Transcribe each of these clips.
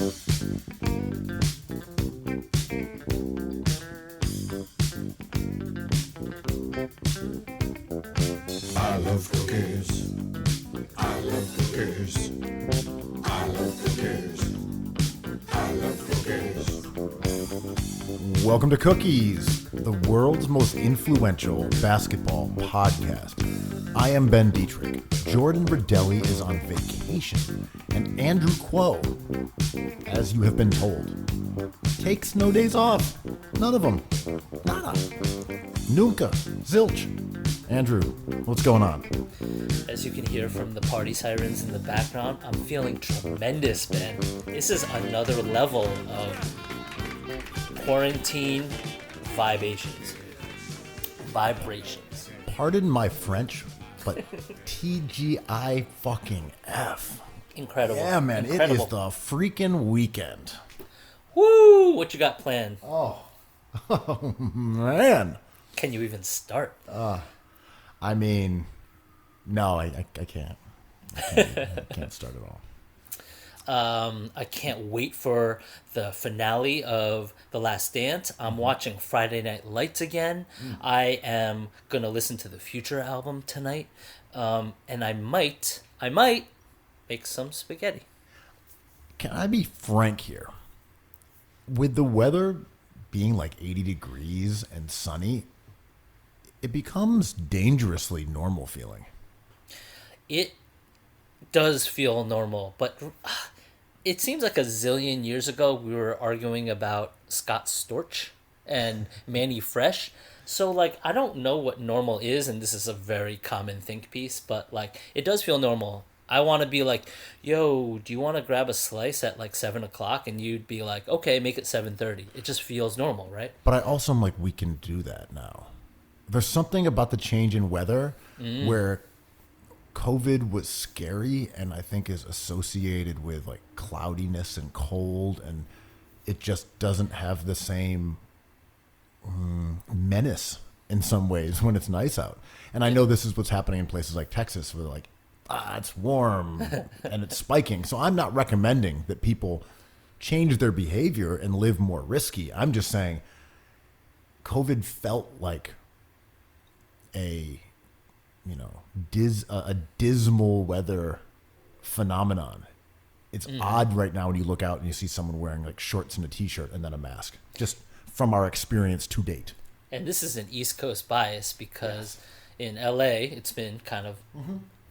I love cookies. I love cookies. I love cookies. I love cookies. Welcome to Cookies, the world's most influential basketball podcast. I am Ben Detrick. Jordan Redaelli is on vacation, and Andrew Kuo, as you have been told, takes no days off. None of them. Nada. Nunca. Zilch. Andrew, what's going on? As you can hear from the party sirens in the background, I'm feeling tremendous, Ben. This is another level of quarantine vibrations. Pardon my French, but TGI fucking F. Incredible. Yeah, man, Incredible. It is the freaking weekend. Woo! What you got planned? Oh, man. Can you even start? I mean, no, I can't. I can't start at all. I can't wait for the finale of The Last Dance. I'm watching Friday Night Lights again. I am going to listen to the Future album tonight. And I might make some spaghetti. Can I be frank here? With the weather being like 80 degrees and sunny, it becomes dangerously normal feeling. It does feel normal, but it seems like a zillion years ago we were arguing about Scott Storch and Manny Fresh. So, like, I don't know what normal is, and this is a very common think piece, but, like, it does feel normal. I want to be like, yo, do you want to grab a slice at, like, 7 o'clock? And you'd be like, okay, make it 7:30. It just feels normal, right? But I also am like, we can do that now. There's something about the change in weather where COVID was scary and I think is associated with like cloudiness and cold, and it just doesn't have the same menace in some ways when it's nice out. And I know this is what's happening in places like Texas where they're like, it's warm and it's spiking. So I'm not recommending that people change their behavior and live more risky. I'm just saying COVID felt like a dismal weather phenomenon. It's odd right now when you look out and you see someone wearing like shorts and a t-shirt and then a mask, just from our experience to date. And this is an East Coast bias because in LA it's been kind of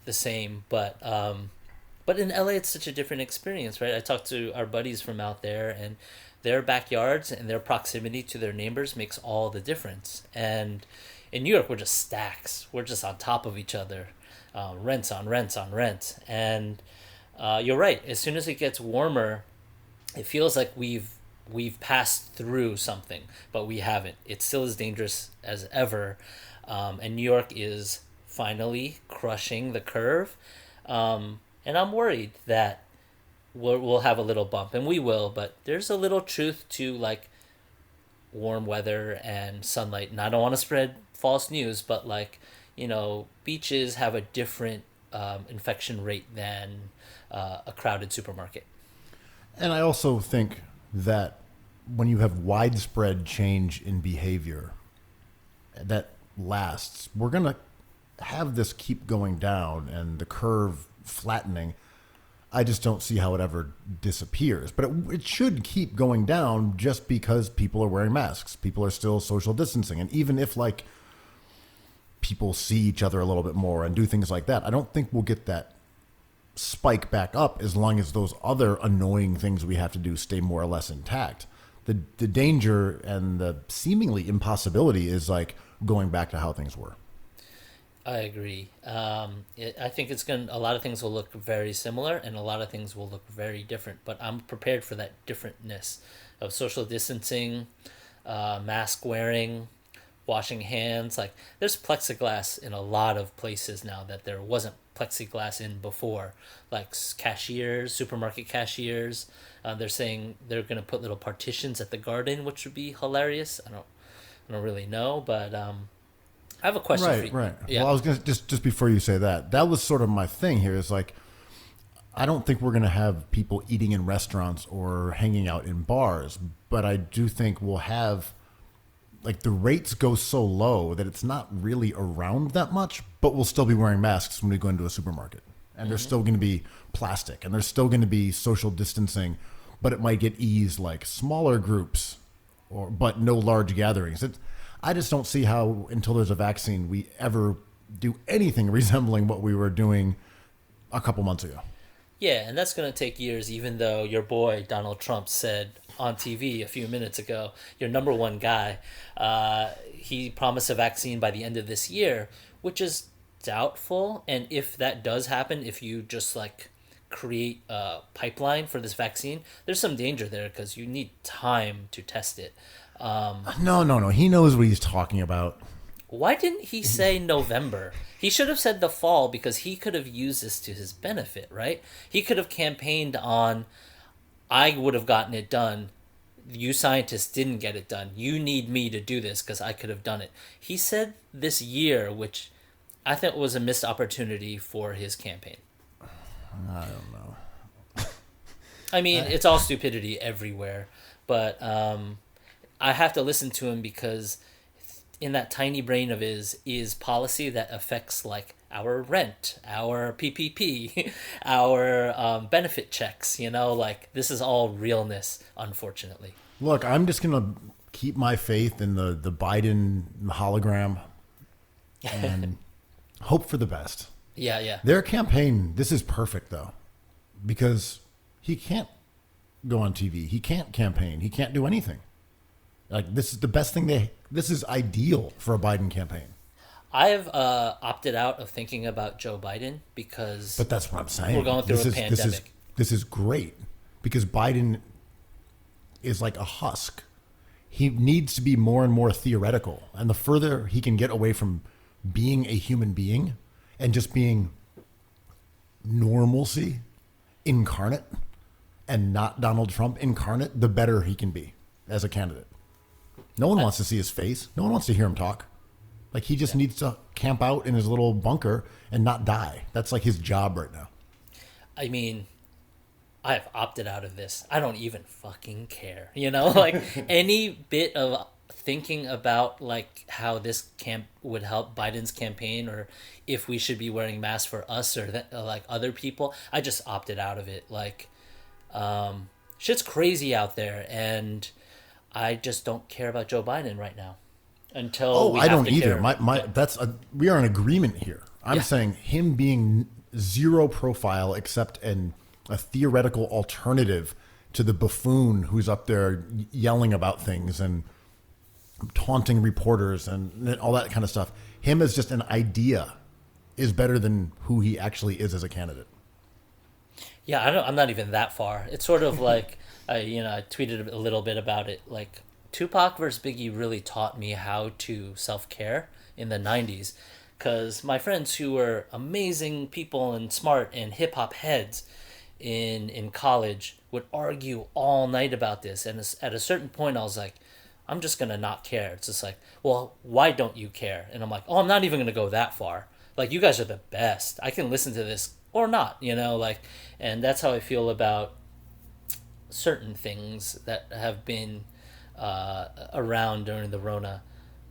the same, but in LA it's such a different experience, right? I talked to our buddies from out there, and their backyards and their proximity to their neighbors makes all the difference. And in New York, we're just stacks. We're just on top of each other, rents on rents on rent. And you're right. As soon as it gets warmer, it feels like we've passed through something, but we haven't. It's still as dangerous as ever. And New York is finally crushing the curve. And I'm worried that we'll have a little bump, and we will. But there's a little truth to like warm weather and sunlight. And I don't want to spread false news, but like, beaches have a different infection rate than a crowded supermarket. And I also think that when you have widespread change in behavior that lasts, we're going to have this keep going down and the curve flattening. I just don't see how it ever disappears. But it should keep going down just because people are wearing masks. People are still social distancing. And even if like people see each other a little bit more and do things like that, I don't think we'll get that spike back up as long as those other annoying things we have to do stay more or less intact. The danger and the seemingly impossibility is like going back to how things were. I agree. I think a lot of things will look very similar and a lot of things will look very different, but I'm prepared for that differentness of social distancing, mask wearing, washing hands. Like, there's plexiglass in a lot of places now that there wasn't plexiglass in before, like cashiers, supermarket cashiers. They're saying they're going to put little partitions at the garden, which would be hilarious. I don't really know, but I have a question for you. Right. Yeah. Well, I was going to just before you say that was sort of my thing here is like, I don't think we're going to have people eating in restaurants or hanging out in bars, but I do think we'll have, like, the rates go so low that it's not really around that much, but we'll still be wearing masks when we go into a supermarket. And there's still going to be plastic, and there's still going to be social distancing, but it might get eased, like smaller groups, but no large gatherings. I just don't see how, until there's a vaccine, we ever do anything resembling what we were doing a couple months ago. Yeah, and that's going to take years, even though your boy Donald Trump said on TV a few minutes ago, your number one guy, he promised a vaccine by the end of this year, which is doubtful. And if that does happen, if you just like create a pipeline for this vaccine, there's some danger there because you need time to test it. No. He knows what he's talking about. Why didn't he say November? He should have said the fall because he could have used this to his benefit, right? He could have campaigned on, I would have gotten it done. You scientists didn't get it done. You need me to do this because I could have done it. He said this year, which I think was a missed opportunity for his campaign. I don't know. I mean, it's all stupidity everywhere, but I have to listen to him because in that tiny brain of his is policy that affects like our rent, our PPP, our benefit checks, like this is all realness, unfortunately. Look, I'm just going to keep my faith in the Biden hologram and hope for the best. Yeah. Their campaign, this is perfect though, because he can't go on TV. He can't campaign. He can't do anything. Like, this is the best thing this is ideal for a Biden campaign. I have opted out of thinking about Joe Biden because... But that's what I'm saying. We're going through a pandemic. This is great because Biden is like a husk. He needs to be more and more theoretical. And the further he can get away from being a human being and just being normalcy incarnate and not Donald Trump incarnate, the better he can be as a candidate. No one wants to see his face. No one wants to hear him talk. Like, he just needs to camp out in his little bunker and not die. That's like his job right now. I mean, I've opted out of this. I don't even fucking care. Like any bit of thinking about like how this camp would help Biden's campaign or if we should be wearing masks for us or like other people, I just opted out of it. Like, shit's crazy out there and I just don't care about Joe Biden right now. Until I don't either. We are in agreement here. I'm saying him being zero profile except a theoretical alternative to the buffoon who's up there yelling about things and taunting reporters and all that kind of stuff. Him as just an idea is better than who he actually is as a candidate. Yeah, I'm not even that far. It's sort of like I tweeted a little bit about it. Like Tupac versus Biggie really taught me how to self-care in the 90s because my friends who were amazing people and smart and hip-hop heads in college would argue all night about this. And at a certain point, I was like, I'm just going to not care. It's just like, well, why don't you care? And I'm like, oh, I'm not even going to go that far. Like, you guys are the best. I can listen to this or not, and that's how I feel about certain things that have been around during the Rona.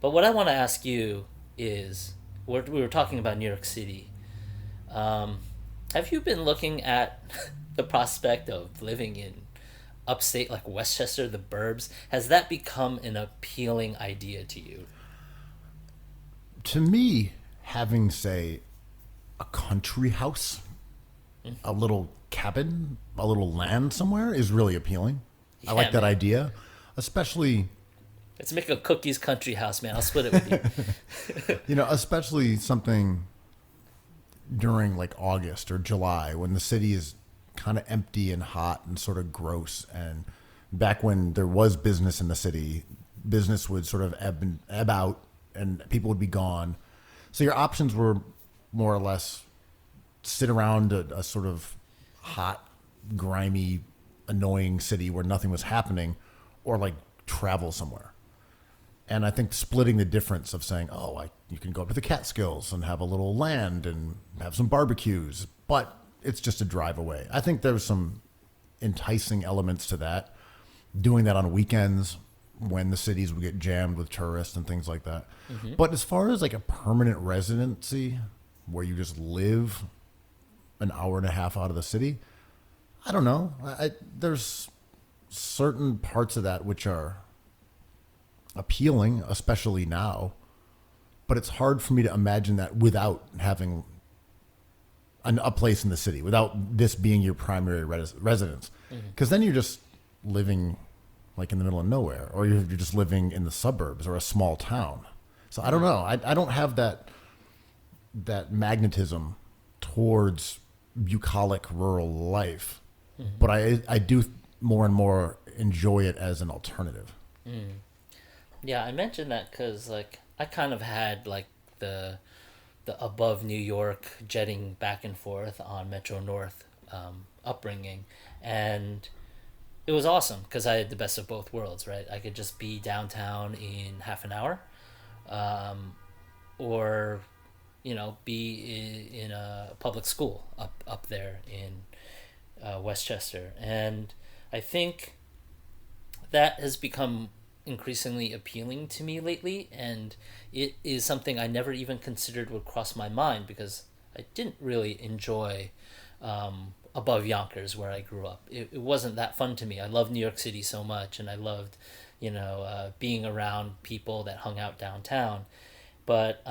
But what I want to ask you is, we were talking about New York City. Have you been looking at the prospect of living in upstate like Westchester, the burbs? Has that become an appealing idea to you? To me, having, say, a country house, a little cabin, a little land somewhere is really appealing. Yeah, I like that idea, especially... Let's make a Cookies country house, man. I'll split it with you. Especially something during like August or July when the city is kind of empty and hot and sort of gross. And back when there was business in the city, business would sort of ebb out and people would be gone. So your options were more or less sit around a sort of hot, grimy, annoying city where nothing was happening, or like travel somewhere. And I think splitting the difference of saying, you can go up to the Catskills and have a little land and have some barbecues, but it's just a drive away. I think there's some enticing elements to that. Doing that on weekends when the cities would get jammed with tourists and things like that. Mm-hmm. But as far as like a permanent residency where you just live an hour and a half out of the city, I don't know. There's certain parts of that which are appealing, especially now. But it's hard for me to imagine that without having a place in the city, without this being your primary residence. Because then you're just living like in the middle of nowhere, or you're just living in the suburbs or a small town. So I don't know. I don't have that magnetism towards bucolic rural life, but I do more and more enjoy it as an alternative. Yeah, I mentioned that because like I kind of had like the above New York jetting back and forth on Metro North upbringing, and it was awesome because I had the best of both worlds, right? I could just be downtown in half an hour, or, you know, be in a public school up there in Westchester. And I think that has become increasingly appealing to me lately, and it is something I never even considered would cross my mind because I didn't really enjoy above Yonkers where I grew up. It wasn't that fun to me. I loved New York City so much, and I loved, you know, being around people that hung out downtown. But,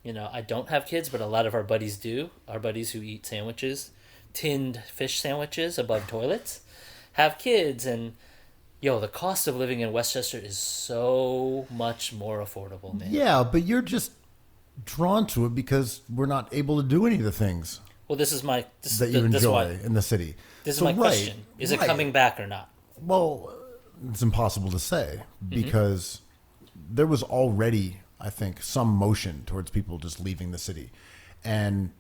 you know, I don't have kids, but a lot of our buddies do. Our buddies who eat sandwiches, tinned fish sandwiches above toilets, have kids. And, yo, the cost of living in Westchester is so much more affordable, man. Yeah, but you're just drawn to it because we're not able to do any of the things. Well, this is my... that you enjoy in the city. This is my question. Is it coming back or not? Well, it's impossible to say because there was already, I think, some motion towards people just leaving the city. And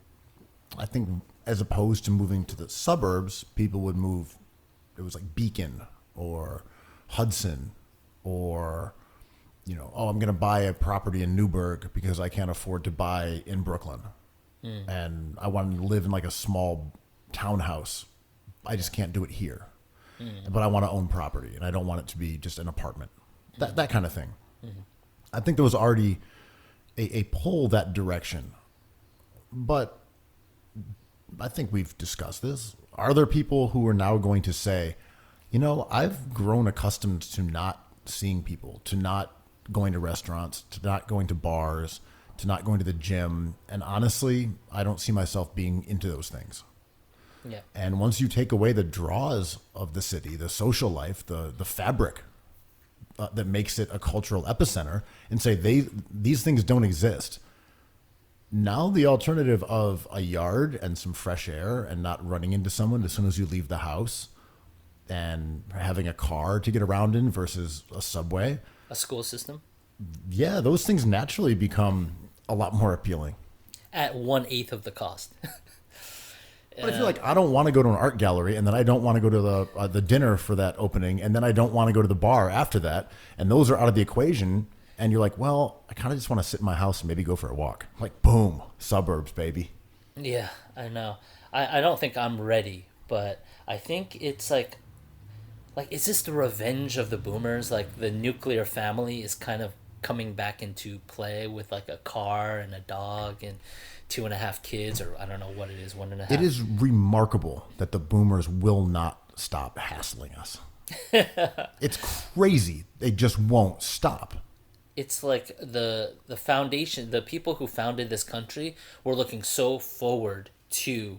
I think as opposed to moving to the suburbs, people would move, it was like Beacon or Hudson or, you know, oh, I'm going to buy a property in Newburgh because I can't afford to buy in Brooklyn. And I want to live in like a small townhouse. I just can't do it here. But I want to own property, and I don't want it to be just an apartment. That kind of thing. I think there was already a pull that direction. But I think we've discussed this. Are there people who are now going to say, you know, I've grown accustomed to not seeing people, to not going to restaurants, to not going to bars, to not going to the gym. And honestly, I don't see myself being into those things. Yeah. And once you take away the draws of the city, the social life, the fabric that makes it a cultural epicenter, and say these things don't exist, now the alternative of a yard and some fresh air and not running into someone as soon as you leave the house and having a car to get around in versus a subway. A school system? Yeah, those things naturally become a lot more appealing. At 1/8 of the cost. But if you're like, I don't want to go to an art gallery, and then I don't want to go to the dinner for that opening, and then I don't want to go to the bar after that, and those are out of the equation, and you're like, well, I kind of just want to sit in my house and maybe go for a walk. Like, boom, suburbs, baby. Yeah, I know. I don't think I'm ready, but I think it's like, is this the revenge of the boomers? Like, the nuclear family is kind of coming back into play with like a car and a dog and 2.5 kids, or I don't know what it is, 1.5. It is remarkable that the boomers will not stop hassling us. It's crazy. They just won't stop. It's like the foundation, the people who founded this country were looking so forward to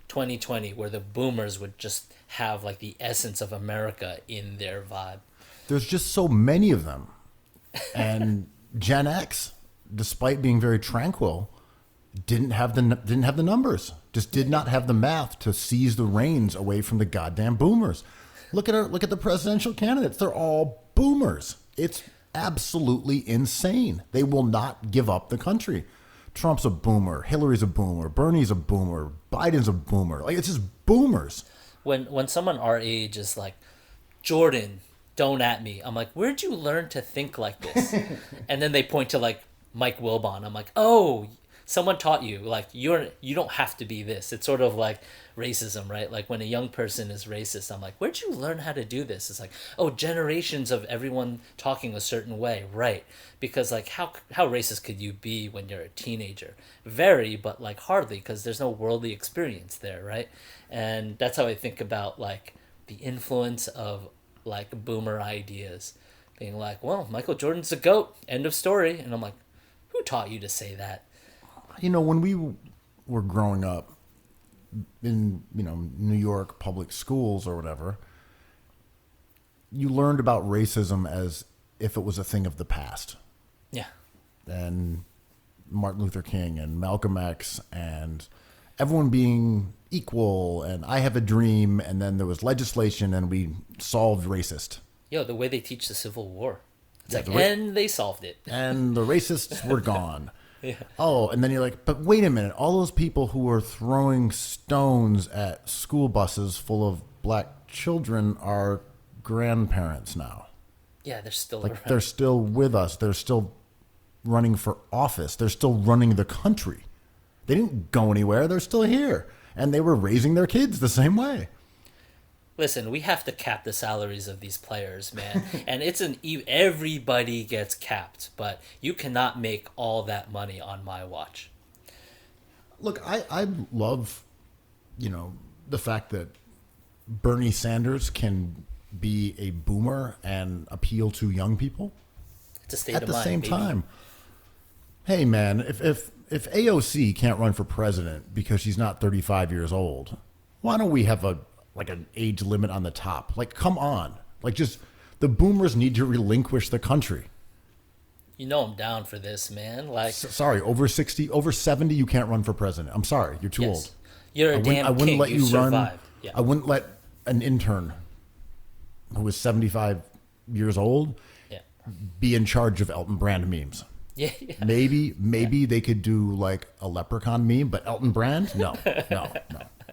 2020 where the boomers would just have like the essence of America in their vibe. There's just so many of them. And Gen X, despite being very tranquil, didn't have the numbers. Just did not have the math to seize the reins away from the goddamn boomers. Look at the presidential candidates. They're all boomers. It's absolutely insane. They will not give up the country. Trump's a boomer. Hillary's a boomer. Bernie's a boomer. Biden's a boomer. Like, it's just boomers. When someone our age is like, Jordan, don't at me. I'm like, where'd you learn to think like this? And then they point to like Mike Wilbon. I'm like, oh, someone taught you, like, you don't have to be this. It's sort of like racism, right? Like when a young person is racist, I'm like, where'd you learn how to do this? It's like, oh, generations of everyone talking a certain way, right? Because like how racist could you be when you're a teenager? Very, but like hardly, because there's no worldly experience there, right? And that's how I think about like the influence of like boomer ideas, being like, well, Michael Jordan's a GOAT, end of story. And I'm like, who taught you to say that? You know, when we were growing up in, you know, New York public schools or whatever, you learned about racism as if it was a thing of the past. Yeah. And Martin Luther King and Malcolm X and everyone being equal and I have a dream, and then there was legislation and we solved racist. Yo, the way they teach the Civil War. It's Yeah, like, the and they solved it. And the racists were gone. Yeah. Oh, and then you're like, but wait a minute. All those people who were throwing stones at school buses full of black children are grandparents now. Yeah, they're still Like, around. they're still with us. They're still running for office. They're still running the country. They didn't go anywhere. They're still here. And they were raising their kids the same way. Listen, we have to cap the salaries of these players, man. And everybody gets capped, but you cannot make all that money on my watch. Look, I love, you know, the fact that Bernie Sanders can be a boomer and appeal to young people. It's a state At of the mind, same baby. time, hey man, if AOC can't run for president because she's not 35 years old, why don't we have an age limit on the top? Like, come on. Like, just the boomers need to relinquish the country. You know I'm down for this, man. Like, Sorry, over 60, over 70, you can't run for president. I'm sorry, you're too yes, old. you're a damn I wouldn't king. let You you run. survived. Yeah. I wouldn't let an intern who was 75 years old Yeah. be in charge of Elton Brand memes. Yeah. Maybe they could do like a leprechaun meme, but Elton Brand, no,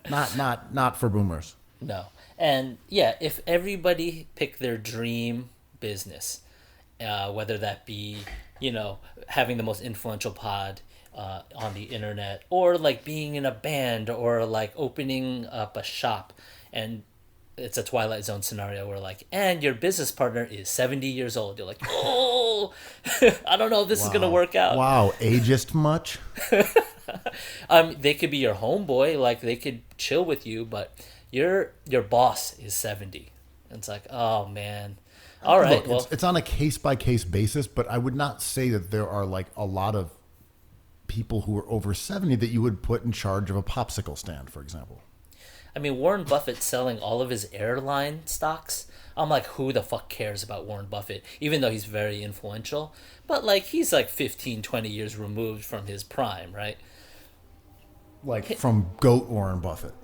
not for boomers. No. And yeah, if everybody picked their dream business, whether that be, you know, having the most influential pod on the internet, or like being in a band, or like opening up a shop, and it's a Twilight Zone scenario where like, and your business partner is 70 years old. You're like, oh, I don't know if this is going to work out. Wow, ageist much? They could be your homeboy, like they could chill with you, but your boss is 70. And it's like, oh man. All right. Look, well, it's on a case-by-case basis, but I would not say that there are like a lot of people who are over 70 that you would put in charge of a popsicle stand, for example. I mean, Warren Buffett's selling all of his airline stocks. I'm like, who the fuck cares about Warren Buffett, even though he's very influential? But like, he's like 15, 20 years removed from his prime, right? Like from GOAT Warren Buffett.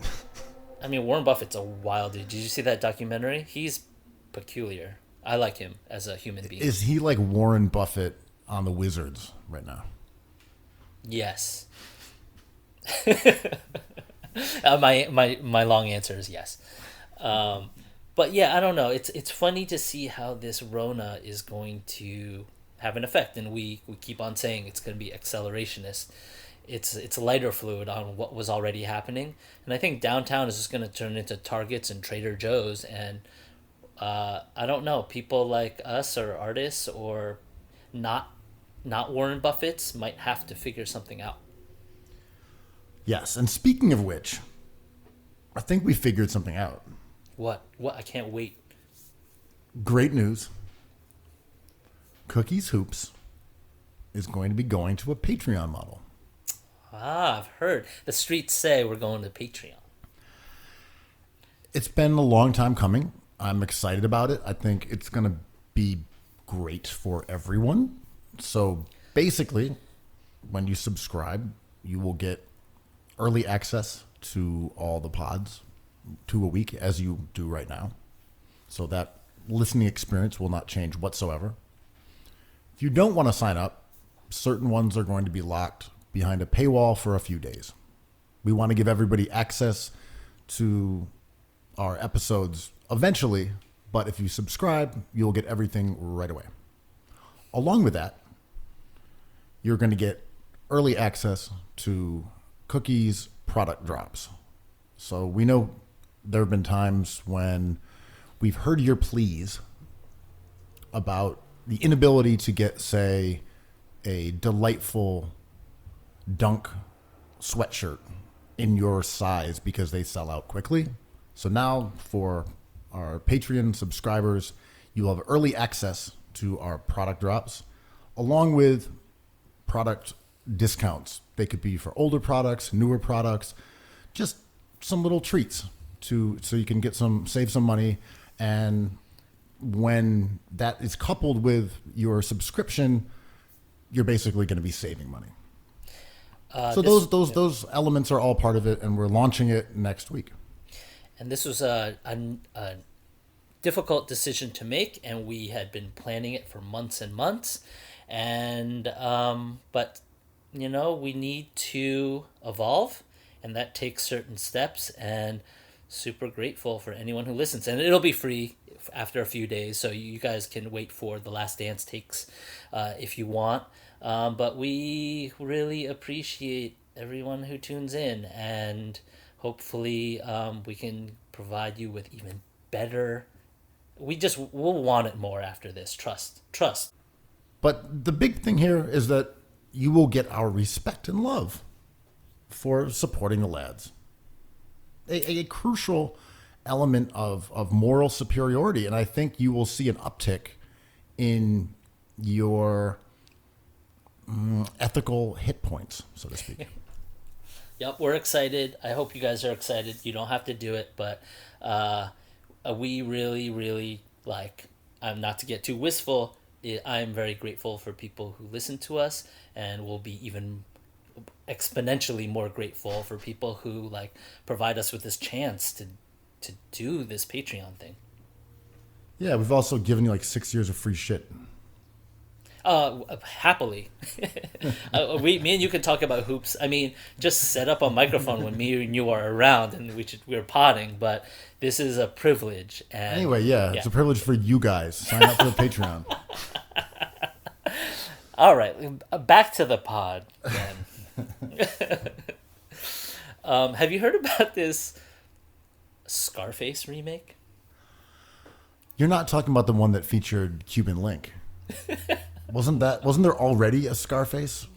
I mean, Warren Buffett's a wild dude. Did you see that documentary? He's peculiar. I like him as a human being. Is he like Warren Buffett on the Wizards right now? Yes. My long answer is yes. But yeah, I don't know. It's funny to see how this Rona is going to have an effect, and we keep on saying it's going to be accelerationist. It's lighter fluid on what was already happening, and I think downtown is just going to turn into Targets and Trader Joe's, and I don't know, people like us or artists or not Warren Buffett's might have to figure something out. Yes, and speaking of which, I think we figured something out. What? I can't wait. Great news. Cookies Hoops is going to be going to a Patreon model. I've heard. The streets say we're going to Patreon. It's been a long time coming. I'm excited about it. I think it's going to be great for everyone. So basically, when you subscribe, you will get early access to all the pods 2 a week, as you do right now. So that listening experience will not change whatsoever. If you don't want to sign up, certain ones are going to be locked behind a paywall for a few days. We want to give everybody access to our episodes eventually, but if you subscribe, you'll get everything right away. Along with that, you're going to get early access to cookies product drops. So we know there have been times when we've heard your pleas about the inability to get, say, a delightful Dunk sweatshirt in your size because they sell out quickly. So now for our Patreon subscribers, you will have early access to our product drops along with product discounts. They could be for older products, newer products, just some little treats so you can save some money. And when that is coupled with your subscription, you're basically going to be saving money. So those elements are all part of it, and we're launching it next week. And this was a difficult decision to make, and we had been planning it for months and months. And but we need to evolve, and that takes certain steps. And super grateful for anyone who listens, and it'll be free after a few days, so you guys can wait for the Last Dance takes if you want. But we really appreciate everyone who tunes in, and hopefully we can provide you with even better. We'll want it more after this. Trust. But the big thing here is that you will get our respect and love for supporting the lads. A crucial element of moral superiority, and I think you will see an uptick in your ethical hit points, so to speak. Yep, we're excited. I hope you guys are excited. You don't have to do it, but we really, really I'm not to get too wistful. I'm very grateful for people who listen to us, and we'll be even exponentially more grateful for people who provide us with this chance to do this Patreon thing. Yeah, we've also given you 6 years of free shit. Happily. Me and you can talk about hoops. I mean, just set up a microphone when me and you are around, and we're potting. But this is a privilege. And anyway, yeah, it's a privilege for you guys. Sign up for the Patreon. All right, back to the pod, then. Have you heard about this Scarface remake? You're not talking about the one that featured Cuban Link. Wasn't there already a Scarface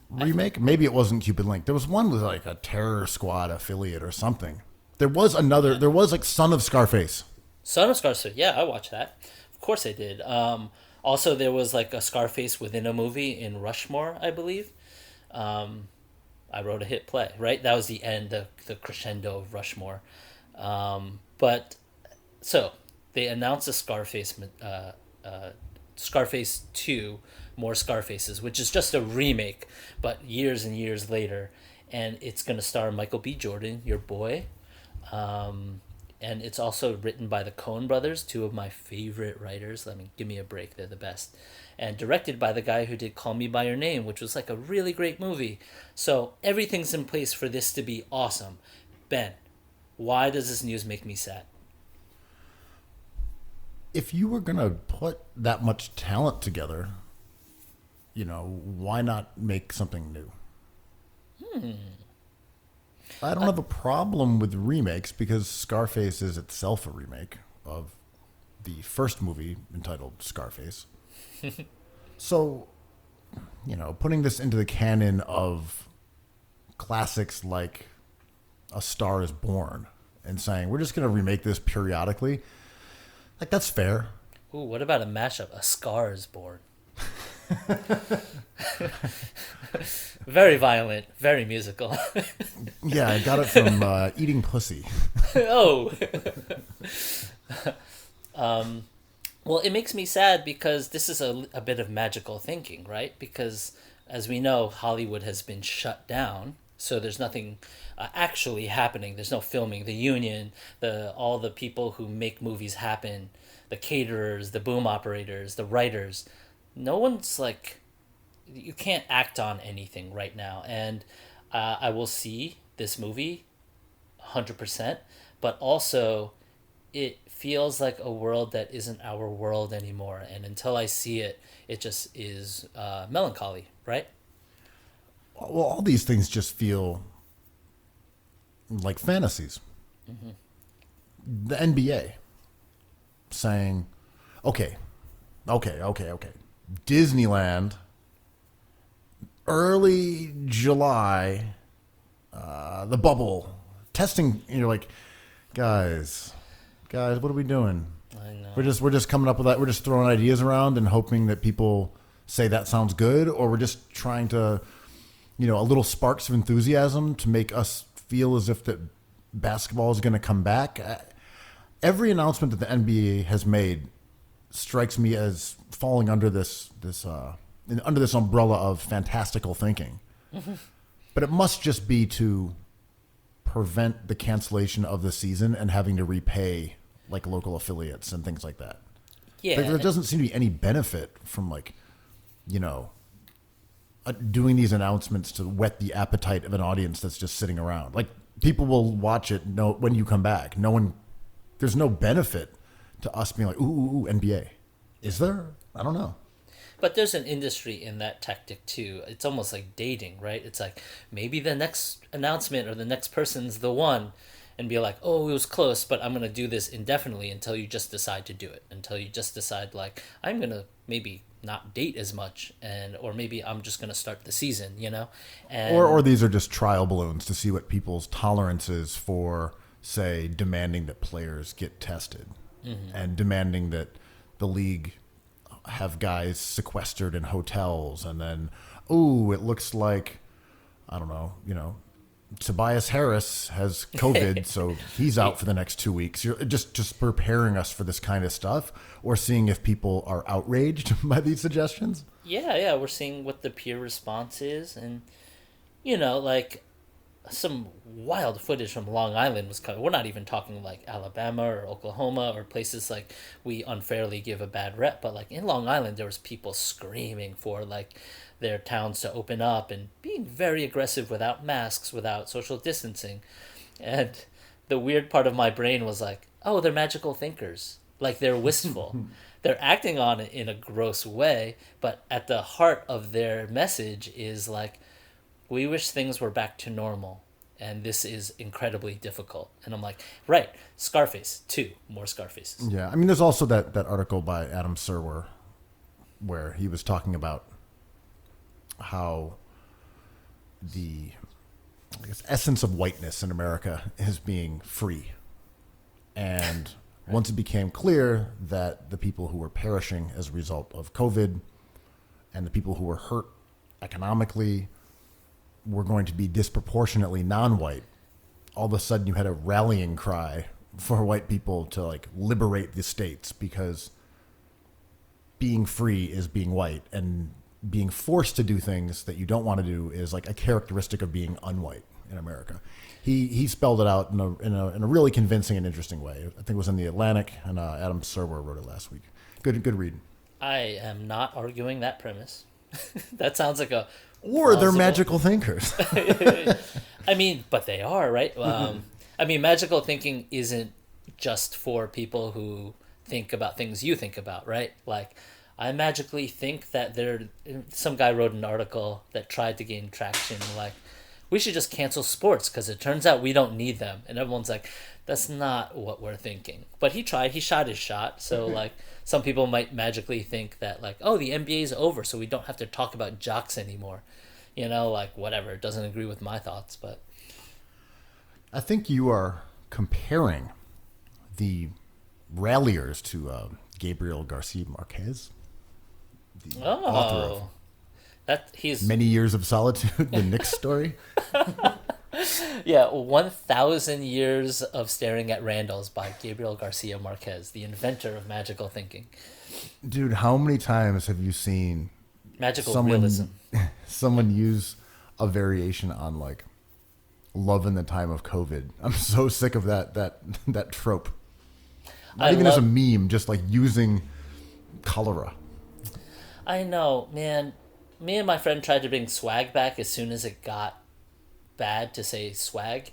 remake? Maybe it wasn't Cuban Link. There was one with a Terror Squad affiliate or something. There was another. There was Son of Scarface. Son of Scarface. Yeah, I watched that. Of course I did. Also, there was a Scarface within a movie in Rushmore, I believe. I wrote a hit play, right? That was the end, the crescendo of Rushmore. But so they announced a Scarface 2, More Scarfaces, which is just a remake, but years and years later. And it's going to star Michael B. Jordan, your boy. And it's also written by the Coen brothers, two of my favorite writers. Give me a break. They're the best. And directed by the guy who did Call Me By Your Name, which was a really great movie. So everything's in place for this to be awesome. Ben, why does this news make me sad? If you were going to put that much talent together, why not make something new? I don't have a problem with remakes because Scarface is itself a remake of the first movie entitled Scarface. So, putting this into the canon of classics like A Star Is Born and saying, we're just going to remake this periodically, that's fair. Ooh, what about a mashup? A Scar Is Born. Very violent, very musical. Yeah, I got it from Eating Pussy. Oh. Well, it makes me sad because this is a bit of magical thinking, right? Because, as we know, Hollywood has been shut down, so there's nothing actually happening. There's no filming. The union, all the people who make movies happen, the caterers, the boom operators, the writers, no one's you can't act on anything right now. And I will see this movie 100%, but also it feels like a world that isn't our world anymore. And until I see it, it just is melancholy, right? well, all these things just feel like fantasies. The NBA saying, okay, Disneyland, early July, the bubble, testing, and you're like, guys, what are we doing? I know. We're just coming up with that. We're just throwing ideas around and hoping that people say that sounds good, or we're just trying to, a little sparks of enthusiasm to make us feel as if that basketball is going to come back. Every announcement that the NBA has made strikes me as falling under this umbrella of fantastical thinking. But it must just be to prevent the cancellation of the season and having to repay like local affiliates and things like that. Yeah. There doesn't seem to be any benefit from doing these announcements to whet the appetite of an audience that's just sitting around. Like, people will watch it when you come back. There's no benefit to us being like, ooh, NBA. Is there? I don't know. But there's an industry in that tactic too. It's almost like dating, right? It's like maybe the next announcement or the next person's the one, and be like, oh, it was close, but I'm going to do this indefinitely until you just decide to do it. Until you just decide, like, I'm going to maybe not date as much, or maybe I'm just going to start the season, And Or these are just trial balloons to see what people's tolerance is for, say, demanding that players get tested and demanding that the league have guys sequestered in hotels, and then, it looks like, I don't know, Tobias Harris has COVID, so he's out for the next 2 weeks. You're just preparing us for this kind of stuff, or seeing if people are outraged by these suggestions. Yeah, we're seeing what the peer response is, and like some wild footage from Long Island was coming. We're not even talking like Alabama or Oklahoma or places like we unfairly give a bad rep, but like in Long Island there was people screaming for like their towns to open up and being very aggressive without masks, without social distancing. And the weird part of my brain was like, oh, they're magical thinkers. Like, they're wistful. They're acting on it in a gross way, but at the heart of their message is like, we wish things were back to normal, and this is incredibly difficult. And I'm like, right, Scarface, 2 more Scarfaces. Yeah, I mean, there's also that article by Adam Serwer where he was talking about how the essence of whiteness in America is being free. And once it became clear that the people who were perishing as a result of COVID and the people who were hurt economically were going to be disproportionately non-white, all of a sudden you had a rallying cry for white people to like liberate the states, because being free is being white, and being forced to do things that you don't want to do is like a characteristic of being unwhite in America. He spelled it out in a really convincing and interesting way. I think it was in the Atlantic, and Adam Serwer wrote it last week. Good read. I am not arguing that premise. That sounds like a Or they're magical thinkers. I mean, but they are, right? I mean, magical thinking isn't just for people who think about things you think about, right? Like, I magically think that some guy wrote an article that tried to gain traction, like, we should just cancel sports because it turns out we don't need them. And everyone's like, that's not what we're thinking. But he tried. He shot his shot. So, like, some people might magically think that, like, oh, the NBA is over, so we don't have to talk about jocks anymore. Like, whatever. It doesn't agree with my thoughts, but I think you are comparing the ralliers to Gabriel Garcia Marquez, the author of he's Many Years of Solitude, the Knicks story. Yeah, 1,000 Years of Staring at Randalls by Gabriel Garcia Marquez, the inventor of magical thinking. Dude, how many times have you seen Magical realism. someone use a variation on like love in the time of COVID? I'm so sick of that trope. Not even as a meme, just like using cholera. I know, man. Me and my friend tried to bring swag back as soon as it got bad to say swag.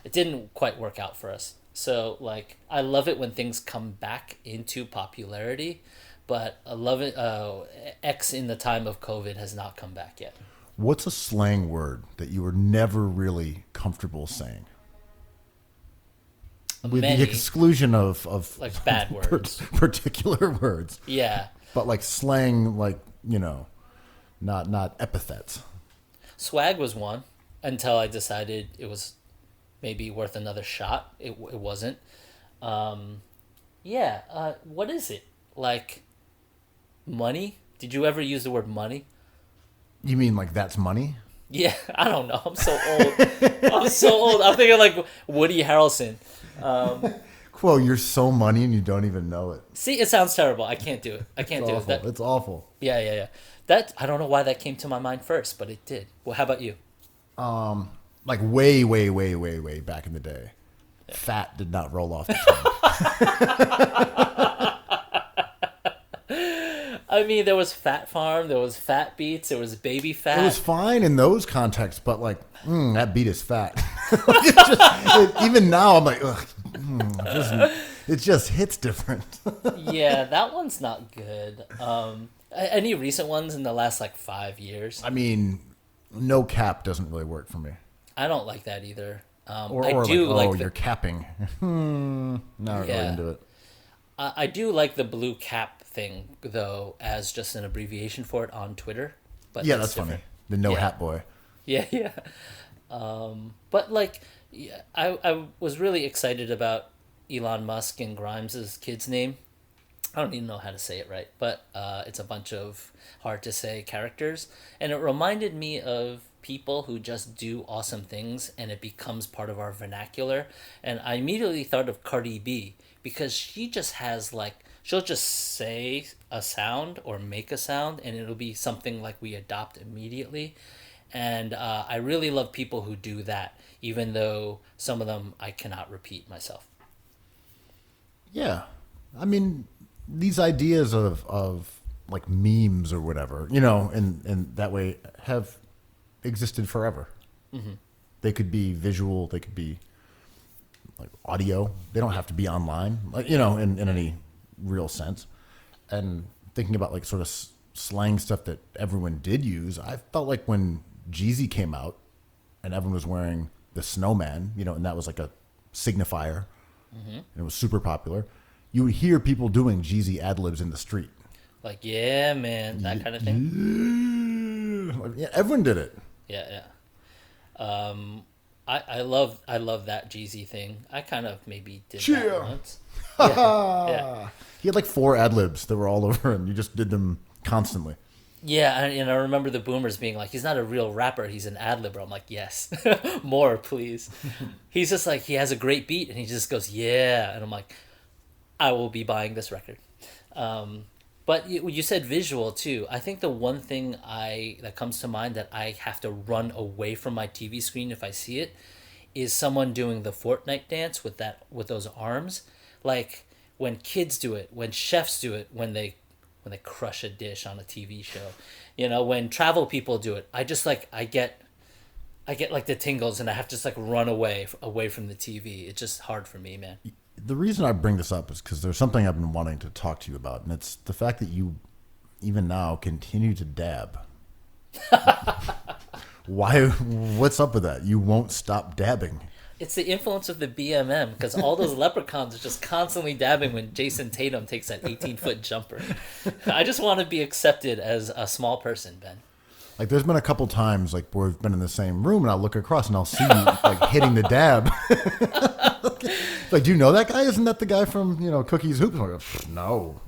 It didn't quite work out for us. So, like, I love it when things come back into popularity, but I love it. X in the time of COVID has not come back yet. What's a slang word that you were never really comfortable saying? With Many. the exclusion of Like bad words. particular words. Yeah. But like slang, like, not epithets. Swag was one until I decided it was maybe worth another shot. It wasn't. What is it? Like money? Did you ever use the word money? You mean like that's money? Yeah, I don't know. I'm so old. I'm thinking like Woody Harrelson. Quo, you're so money and you don't even know it. See, it sounds terrible. I can't do it. It's awful. Yeah. That I don't know why that came to my mind first, but it did. Well, how about you? Like way, way, way, way, way back in the day. Yeah. Fat did not roll off the tongue. I mean, there was Fat Farm, there was Fat Beats, there was Baby Fat. It was fine in those contexts, but like, that beat is fat. Even now, I'm like, ugh, it just hits different. Yeah, that one's not good. Any recent ones in the last like 5 years? I mean, no cap doesn't really work for me. I don't like that either. Or I do like you're capping. Not really into it. I do like the blue cap thing, though, as just an abbreviation for it on Twitter. But yeah, that's different. Funny. The no hat boy. Yeah. But like, I was really excited about Elon Musk and Grimes' kid's name. I don't even know how to say it right, but it's a bunch of hard to say characters, and it reminded me of people who just do awesome things and it becomes part of our vernacular. And I immediately thought of T.R.I.B.E. because she just has like, she'll just say a sound or make a sound and it'll be something like we adopt immediately. And I really love people who do that, even though some of them I cannot repeat myself. Yeah. I mean, these ideas of like memes or whatever, and that way have existed forever. Mm-hmm. They could be visual, they could be like audio. They don't have to be online, like, in any real sense. And thinking about like sort of slang stuff that everyone did use, I felt like when Jeezy came out and everyone was wearing the snowman, and that was like a signifier, and it was super popular. You would hear people doing Jeezy ad-libs in the street. Like, yeah, man, that kind of thing. Yeah, everyone did it. Yeah. I love that Jeezy thing. I kind of maybe did that once. Yeah. He had like 4 ad-libs that were all over him. You just did them constantly. Yeah, and I remember the boomers being like, he's not a real rapper, he's an ad-libber. I'm like, yes, more, please. He's just like, he has a great beat, and he just goes, yeah. And I'm like, I will be buying this record. But you said visual, too. I think the one thing that comes to mind that I have to run away from my TV screen if I see it is someone doing the Fortnite dance with those arms. Like, when kids do it, when chefs do it, when they crush a dish on a TV show, when travel people do it, I just like I get like the tingles and I have to just like run away from the TV. It's just hard for me, man. The reason I bring this up is because there's something I've been wanting to talk to you about, and it's the fact that you even now continue to dab. Why? What's up with that? You won't stop dabbing. It's the influence of the BMM, because all those leprechauns are just constantly dabbing when Jason Tatum takes that 18-foot jumper. I just want to be accepted as a small person, Ben. Like, there's been a couple times like where we've been in the same room, and I'll look across and I'll see you like hitting the dab. Like, do you know that guy? Isn't that the guy from Cookies Hoops? I'm like, no,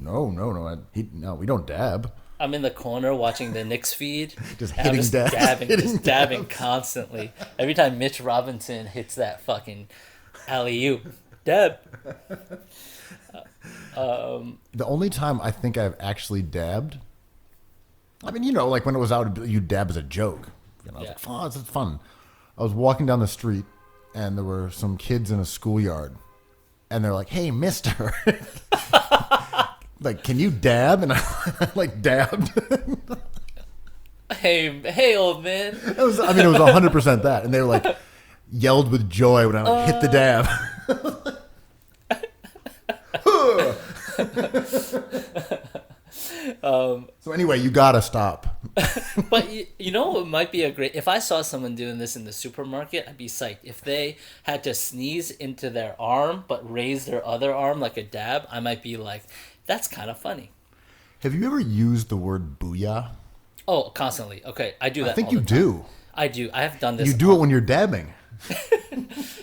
we don't dab. I'm in the corner watching the Knicks feed. Just hitting dabbing constantly. Every time Mitch Robinson hits that fucking alley-oop, dab. The only time I think I've actually dabbed, I mean, like when it was out, you dab as a joke. I was like, oh, it's fun. I was walking down the street, and there were some kids in a schoolyard, and they're like, hey, mister. Like, can you dab? And I like dabbed. Hey, old man. It was 100% that. And they were like, yelled with joy when I like, hit the dab. So anyway, you gotta stop. But you know, it might be a great. If I saw someone doing this in the supermarket, I'd be psyched. If they had to sneeze into their arm but raise their other arm like a dab, I might be like, that's kind of funny. Have you ever used the word Boo-Yaa? Oh, constantly. Okay, I do that. I think all you the time. do. I do. I have done this. You do it when you're dabbing.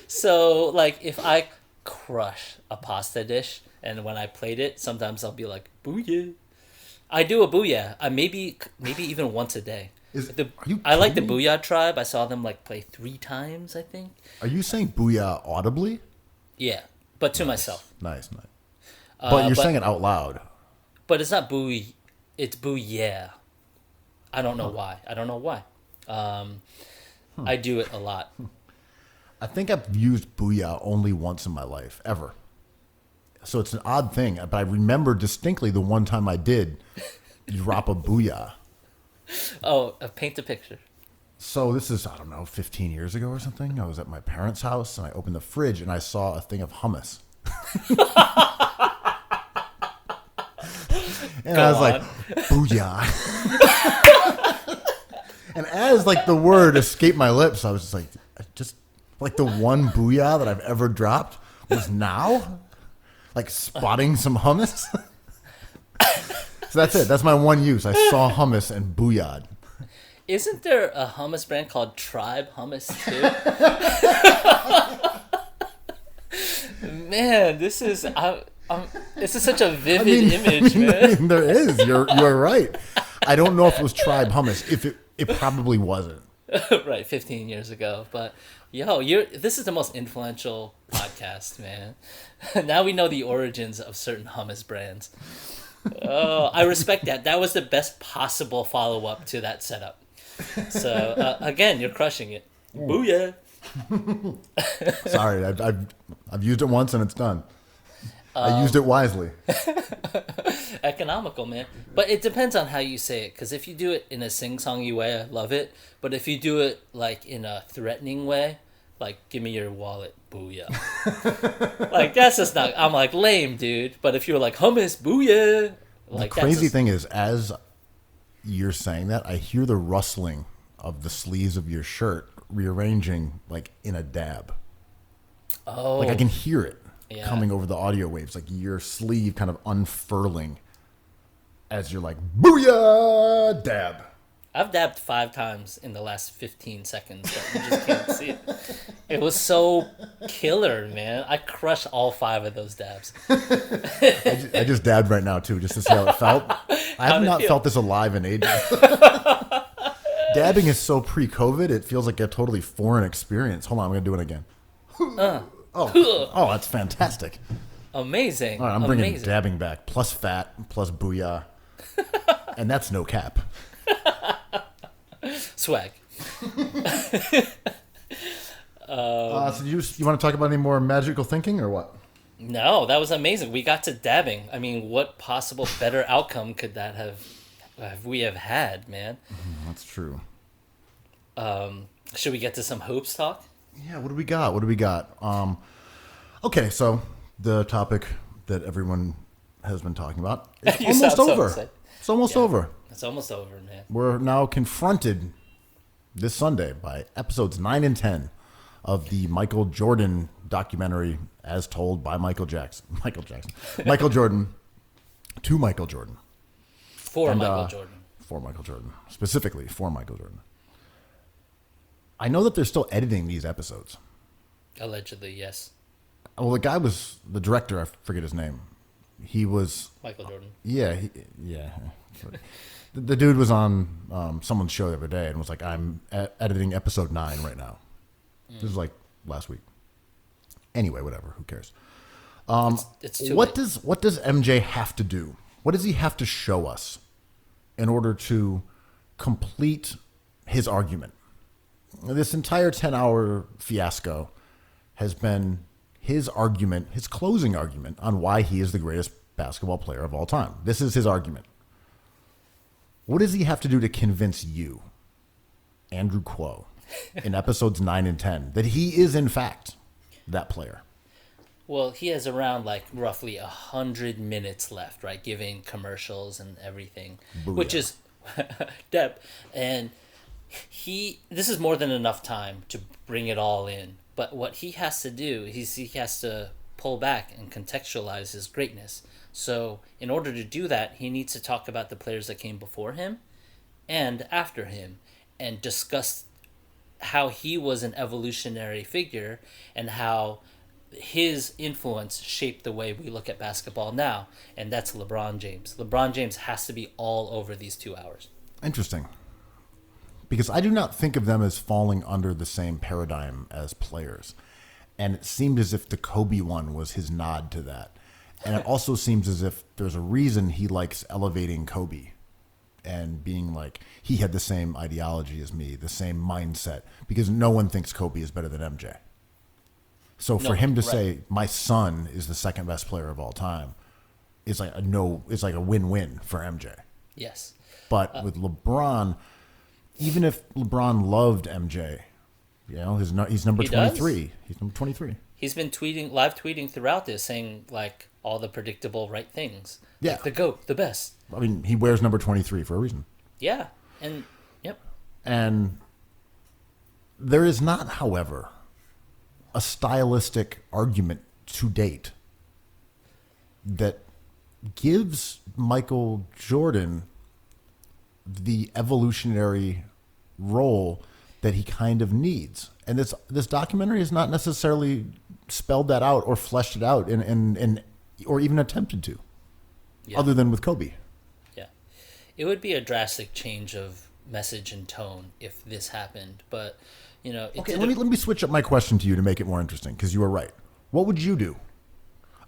So, like, if I crush a pasta dish and when I plate it, sometimes I'll be like, Boo-Yaa. I do a Boo-Yaa. Maybe even once a day. I like the Boo-Yaa Tribe. I saw them like play 3 times, I think. Are you saying Boo-Yaa audibly? Yeah, but to myself. Nice. But you're saying it out loud. But it's not Boo. It's Boo-Yaa. I don't know why. I do it a lot. I think I've used Boo-Yaa only once in my life, ever. So it's an odd thing, but I remember distinctly the one time I did drop a Boo-Yaa. Oh, paint a picture. So this is, I don't know, 15 years ago or something. I was at my parents' house and I opened the fridge and I saw a thing of hummus. And I was like, Boo-Yaa. And as like the word escaped my lips, I was just like the one Boo-Yaa that I've ever dropped was now, like spotting some hummus. So that's it. That's my one use. I saw hummus and Boo-Yaa'd. Isn't there a hummus brand called T.R.I.B.E hummus too? Man, this is such a vivid image, man. There is. You're right. I don't know if it was T.R.I.B.E hummus. If it probably wasn't. Right, 15 years ago. But this is the most influential podcast, man. Now we know the origins of certain hummus brands. Oh, I respect that. That was the best possible follow-up to that setup. So again, you're crushing it. Boo-Yaa. Sorry, I've used it once and it's done. I used it wisely. Economical, man. But it depends on how you say it. Because if you do it in a sing-songy way, I love it. But if you do it like in a threatening way, like, give me your wallet, Boo-Yaa. Like, that's just not... I'm like, lame, dude. But if you're like, hummus, Boo-Yaa. Like, the crazy thing is, as you're saying that, I hear the rustling of the sleeves of your shirt rearranging, like, in a dab. Oh. Like, I can hear it coming over the audio waves. Like, your sleeve kind of unfurling as you're like, Boo-Yaa! Dab. I've dabbed 5 times in the last 15 seconds, but you just can't see it. It was so killer, man. I crushed all 5 of those dabs. I just dabbed right now, too, just to see how it felt. I have not felt this alive in ages. Dabbing is so pre-COVID, it feels like a totally foreign experience. Hold on, I'm going to do it again. Oh, that's fantastic. Amazing. All right, I'm bringing dabbing back. Plus fat, plus Boo-Yaa. And that's no cap. Swag. So you want to talk about any more magical thinking or what? No, that was amazing. We got to dabbing. I mean, what possible better outcome could that have had, man? That's true. Should we get to some hoops talk? Yeah, what do we got? Okay, so the topic that everyone has been talking about is almost over. It's almost over. It's almost over, man. We're now confronted this Sunday by episodes 9 and 10 of the Michael Jordan documentary as told by Michael Jordan to Michael Jordan. For Michael Jordan. For Michael Jordan. Specifically for Michael Jordan. I know that they're still editing these episodes. Allegedly, yes. Well, the director, I forget his name. He was... Michael Jordan. Yeah. The dude was on someone's show the other day and was like, I'm editing episode 9 right now. This was like last week. Anyway, whatever. Who cares? It's too what late. What does MJ have to do? What does he have to show us in order to complete his argument? This entire 10-hour fiasco has been his argument, his closing argument on why he is the greatest basketball player of all time. This is his argument. What does he have to do to convince you, Andrew Kuo, in episodes 9 and 10, that he is, in fact, that player? Well, he has around like roughly 100 minutes left, right? Giving commercials and everything, which Boo-Yaa. is Depp, and this is more than enough time to bring it all in. But what he has to do, he has to pull back and contextualize his greatness. So in order to do that, he needs to talk about the players that came before him and after him, and discuss how he was an evolutionary figure and how his influence shaped the way we look at basketball now, and that's LeBron James. LeBron James has to be all over these 2 hours. Interesting. Because I do not think of them as falling under the same paradigm as players. And it seemed as if the Kobe one was his nod to that. And it also seems as if there's a reason he likes elevating Kobe and being like, he had the same ideology as me, the same mindset, because no one thinks Kobe is better than MJ. So for him to say, my son is the second best player of all time, is like a win-win for MJ. Yes. But with LeBron, even if LeBron loved MJ, he's number 23. He's number 23. He's been live tweeting throughout this, saying like all the predictable right things. Yeah. Like the GOAT, the best. I mean, he wears number 23 for a reason. Yeah. And yep. And there is not, however, a stylistic argument to date that gives Michael Jordan the evolutionary role that he kind of needs. And this documentary has not necessarily spelled that out or fleshed it out or even attempted to, other than with Kobe. Yeah. It would be a drastic change of message and tone if this happened, but okay, let me switch up my question to you to make it more interesting, because you were right. What would you do?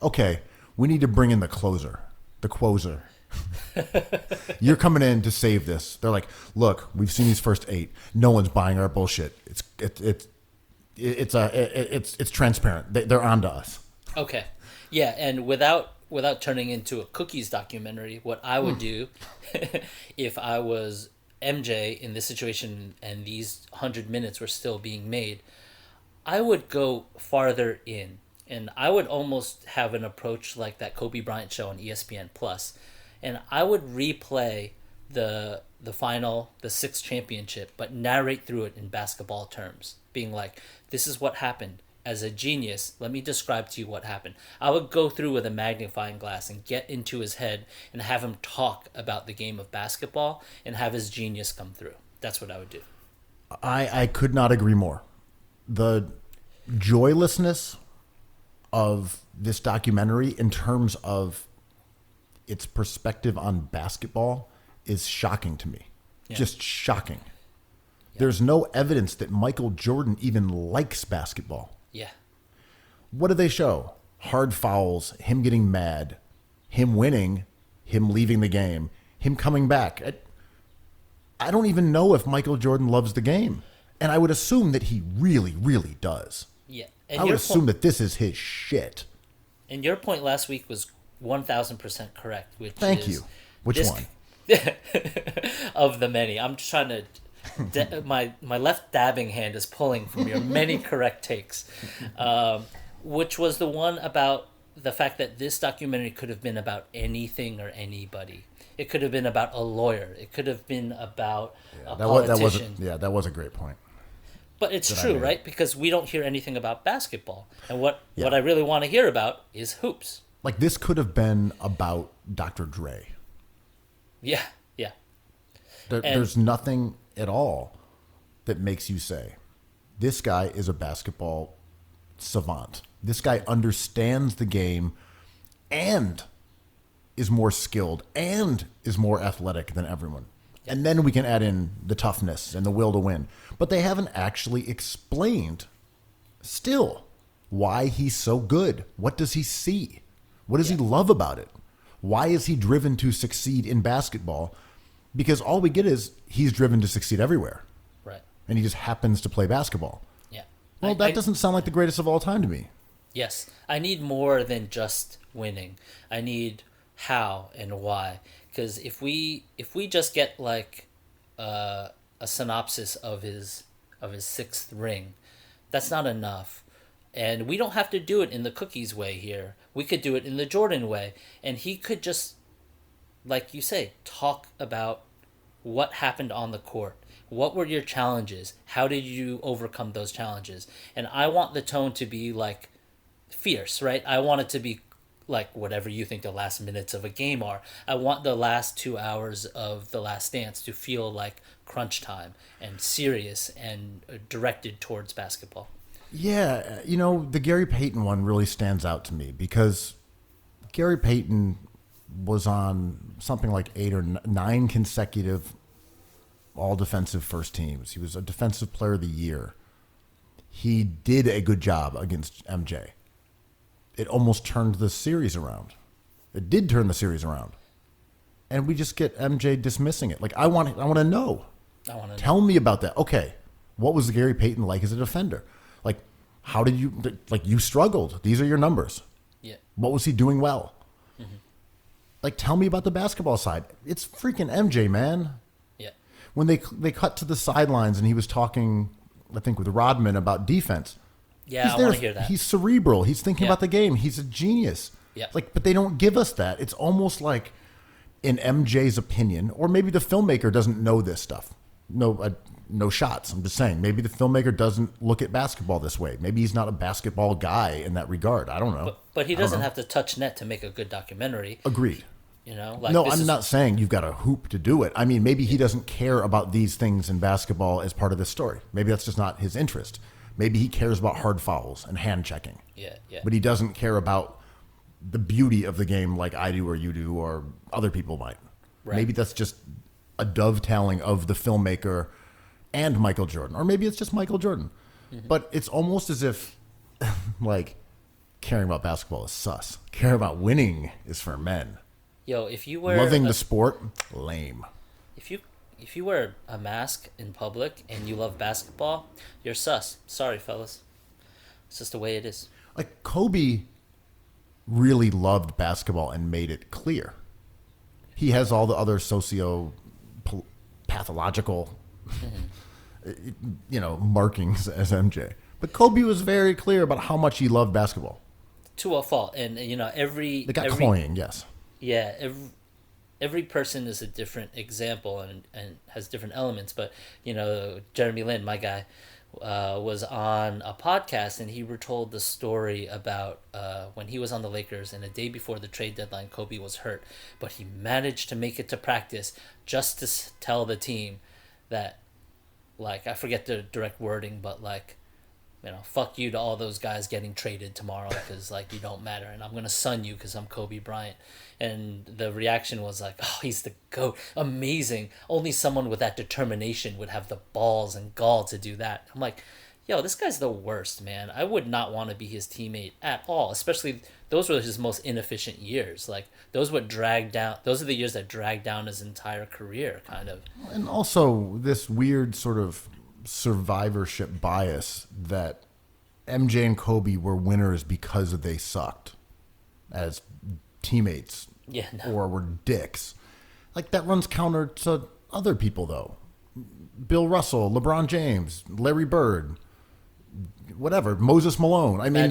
Okay, we need to bring in the closer, the quoser. You're coming in to save this. They're like, look, we've seen these first 8. No one's buying our bullshit. It's transparent. They're onto us. Okay, yeah, and without turning into a cookies documentary, what I would do if I was MJ in this situation and these 100 minutes were still being made, I would go farther in, and I would almost have an approach like that Kobe Bryant show on ESPN Plus, and I would replay the final, the 6th championship, but narrate through it in basketball terms, being like, this is what happened. As a genius, let me describe to you what happened. I would go through with a magnifying glass and get into his head and have him talk about the game of basketball and have his genius come through. That's what I would do. I could not agree more. The joylessness of this documentary in terms of its perspective on basketball is shocking to me. Yeah. Just shocking. Yeah. There's no evidence that Michael Jordan even likes basketball. Yeah. What do they show? Hard fouls, him getting mad, him winning, him leaving the game, him coming back. I don't even know if Michael Jordan loves the game. And I would assume that he really, really does. Yeah. And I would assume that this is his shit. And your point last week was 1,000% correct. Thank you. Which one? Of the many. I'm just trying to... my left dabbing hand is pulling from your many correct takes, which was the one about the fact that this documentary could have been about anything or anybody. It could have been about a lawyer. It could have been about a politician. That was a great point. But it's true, right? Because we don't hear anything about basketball. And what I really want to hear about is hoops. Like, this could have been about Dr. Dre. Yeah. There's nothing at all that makes you say, this guy is a basketball savant. This guy understands the game and is more skilled and is more athletic than everyone. Yep. And then we can add in the toughness and the will to win. But they haven't actually explained still why he's so good. What does he see? What does he love about it? Why is he driven to succeed in basketball? Because all we get is he's driven to succeed everywhere. Right. And he just happens to play basketball. Yeah. Well, that doesn't sound like the greatest of all time to me. Yes. I need more than just winning. I need how and why. Because if we just get like a synopsis of his 6th ring, that's not enough. And we don't have to do it in the Cookies way here. We could do it in the Jordan way. And he could just, like you say, talk about what happened on the court. What were your challenges? How did you overcome those challenges? And I want the tone to be like fierce, right? I want it to be like whatever you think the last minutes of a game are. I want the last 2 hours of The Last Dance to feel like crunch time and serious and directed towards basketball. Yeah, the Gary Payton one really stands out to me because Gary Payton was on something like 8 or 9 consecutive all-defensive first teams. He was a defensive player of the year. He did a good job against MJ. It almost turned the series around. It did turn the series around. And we just get MJ dismissing it. Like, I want to know. Tell me about that. Okay, what was Gary Payton like as a defender? Like, how did you, like, you struggled. These are your numbers. Yeah. What was he doing well? Mm-hmm. Like, tell me about the basketball side. It's freaking MJ, man. Yeah. When they cut to the sidelines and he was talking, I think, with Rodman about defense. Yeah, I want to hear that. He's cerebral. He's thinking about the game. He's a genius. Yeah. Like, but they don't give us that. It's almost like, in MJ's opinion, or maybe the filmmaker doesn't know this stuff. No shots. I'm just saying. Maybe the filmmaker doesn't look at basketball this way. Maybe he's not a basketball guy in that regard. I don't know. But he doesn't have to touch net to make a good documentary. Agreed. Like, no, I'm not saying you've got to hoop to do it. I mean, maybe he doesn't care about these things in basketball as part of this story. Maybe that's just not his interest. Maybe he cares about hard fouls and hand checking. Yeah. But he doesn't care about the beauty of the game like I do or you do or other people might. Right. Maybe that's just a dovetailing of the filmmaker and Michael Jordan. Or maybe it's just Michael Jordan. Mm-hmm. But it's almost as if, like, caring about basketball is sus. Caring about winning is for men. Yo, if you wear... Loving the sport, lame. If you wear a mask in public and you love basketball, you're sus. Sorry, fellas. It's just the way it is. Like, Kobe really loved basketball and made it clear. He has all the other pathological, markings as MJ. But Kobe was very clear about how much he loved basketball. To a fault. And, They got cloying, yes. Yeah, every person is a different example and has different elements. But, Jeremy Lin, my guy, was on a podcast and he retold the story about when he was on the Lakers and a day before the trade deadline, Kobe was hurt. But he managed to make it to practice just to tell the team that, like, I forget the direct wording, but, like, fuck you to all those guys getting traded tomorrow because, like, you don't matter. And I'm going to sun you because I'm Kobe Bryant. And the reaction was like, oh, he's the GOAT. Amazing. Only someone with that determination would have the balls and gall to do that. I'm like, yo, this guy's the worst, man. I would not want to be his teammate at all. Especially those were his most inefficient years. Like, those are the years that dragged down his entire career, kind of. And also this weird sort of survivorship bias that MJ and Kobe were winners because they sucked as teammates or were dicks. Like, that runs counter to other people, though. Bill Russell, LeBron James, Larry Bird, whatever, Moses Malone. I mean,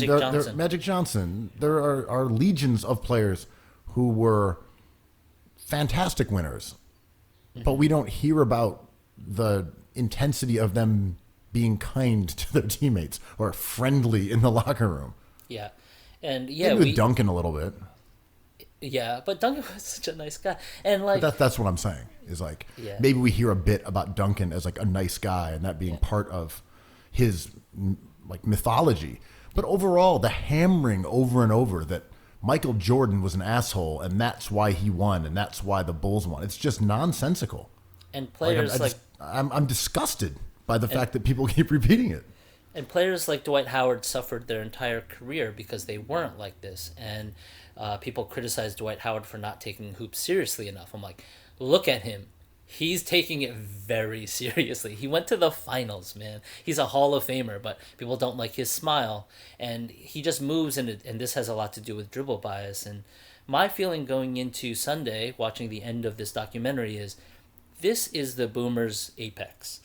Magic Johnson. There are legions of players who were fantastic winners, but we don't hear about the intensity of them being kind to their teammates or friendly in the locker room. Yeah. And maybe with Duncan a little bit. Yeah, but Duncan was such a nice guy. And like that's what I'm saying. Is like maybe we hear a bit about Duncan as like a nice guy and that being part of his like mythology. But overall, the hammering over and over that Michael Jordan was an asshole and that's why he won and that's why the Bulls won. It's just nonsensical. And players I'm disgusted by the fact that people keep repeating it. And players like Dwight Howard suffered their entire career because they weren't like this. And people criticize Dwight Howard for not taking hoops seriously enough. I'm like, look at him. He's taking it very seriously. He went to the finals, man. He's a Hall of Famer, but people don't like his smile. And he just moves, and this has a lot to do with dribble bias. And my feeling going into Sunday, watching the end of this documentary, is this is the Boomers' apex.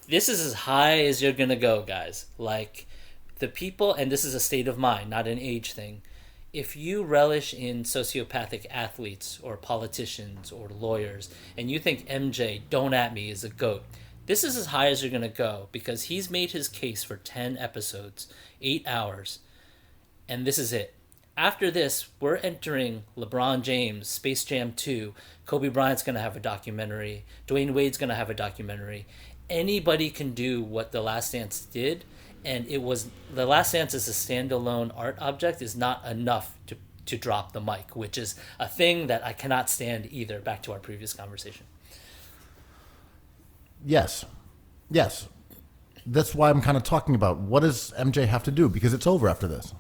This is as high as you're going to go, guys. Like, the people, and this is a state of mind, not an age thing. If you relish in sociopathic athletes or politicians or lawyers, and you think MJ, don't at me, is a GOAT, this is as high as you're going to go, because he's made his case for 10 episodes, 8 hours, and this is it. After this, we're entering LeBron James, Space Jam 2, Kobe Bryant's going to have a documentary, Dwayne Wade's going to have a documentary. Anybody can do what The Last Dance did, and it was The Last Dance as a standalone art object is not enough to drop the mic, which is a thing that I cannot stand either, back to our previous conversation. Yes. That's why I'm kind of talking about what does MJ have to do, because it's over after this.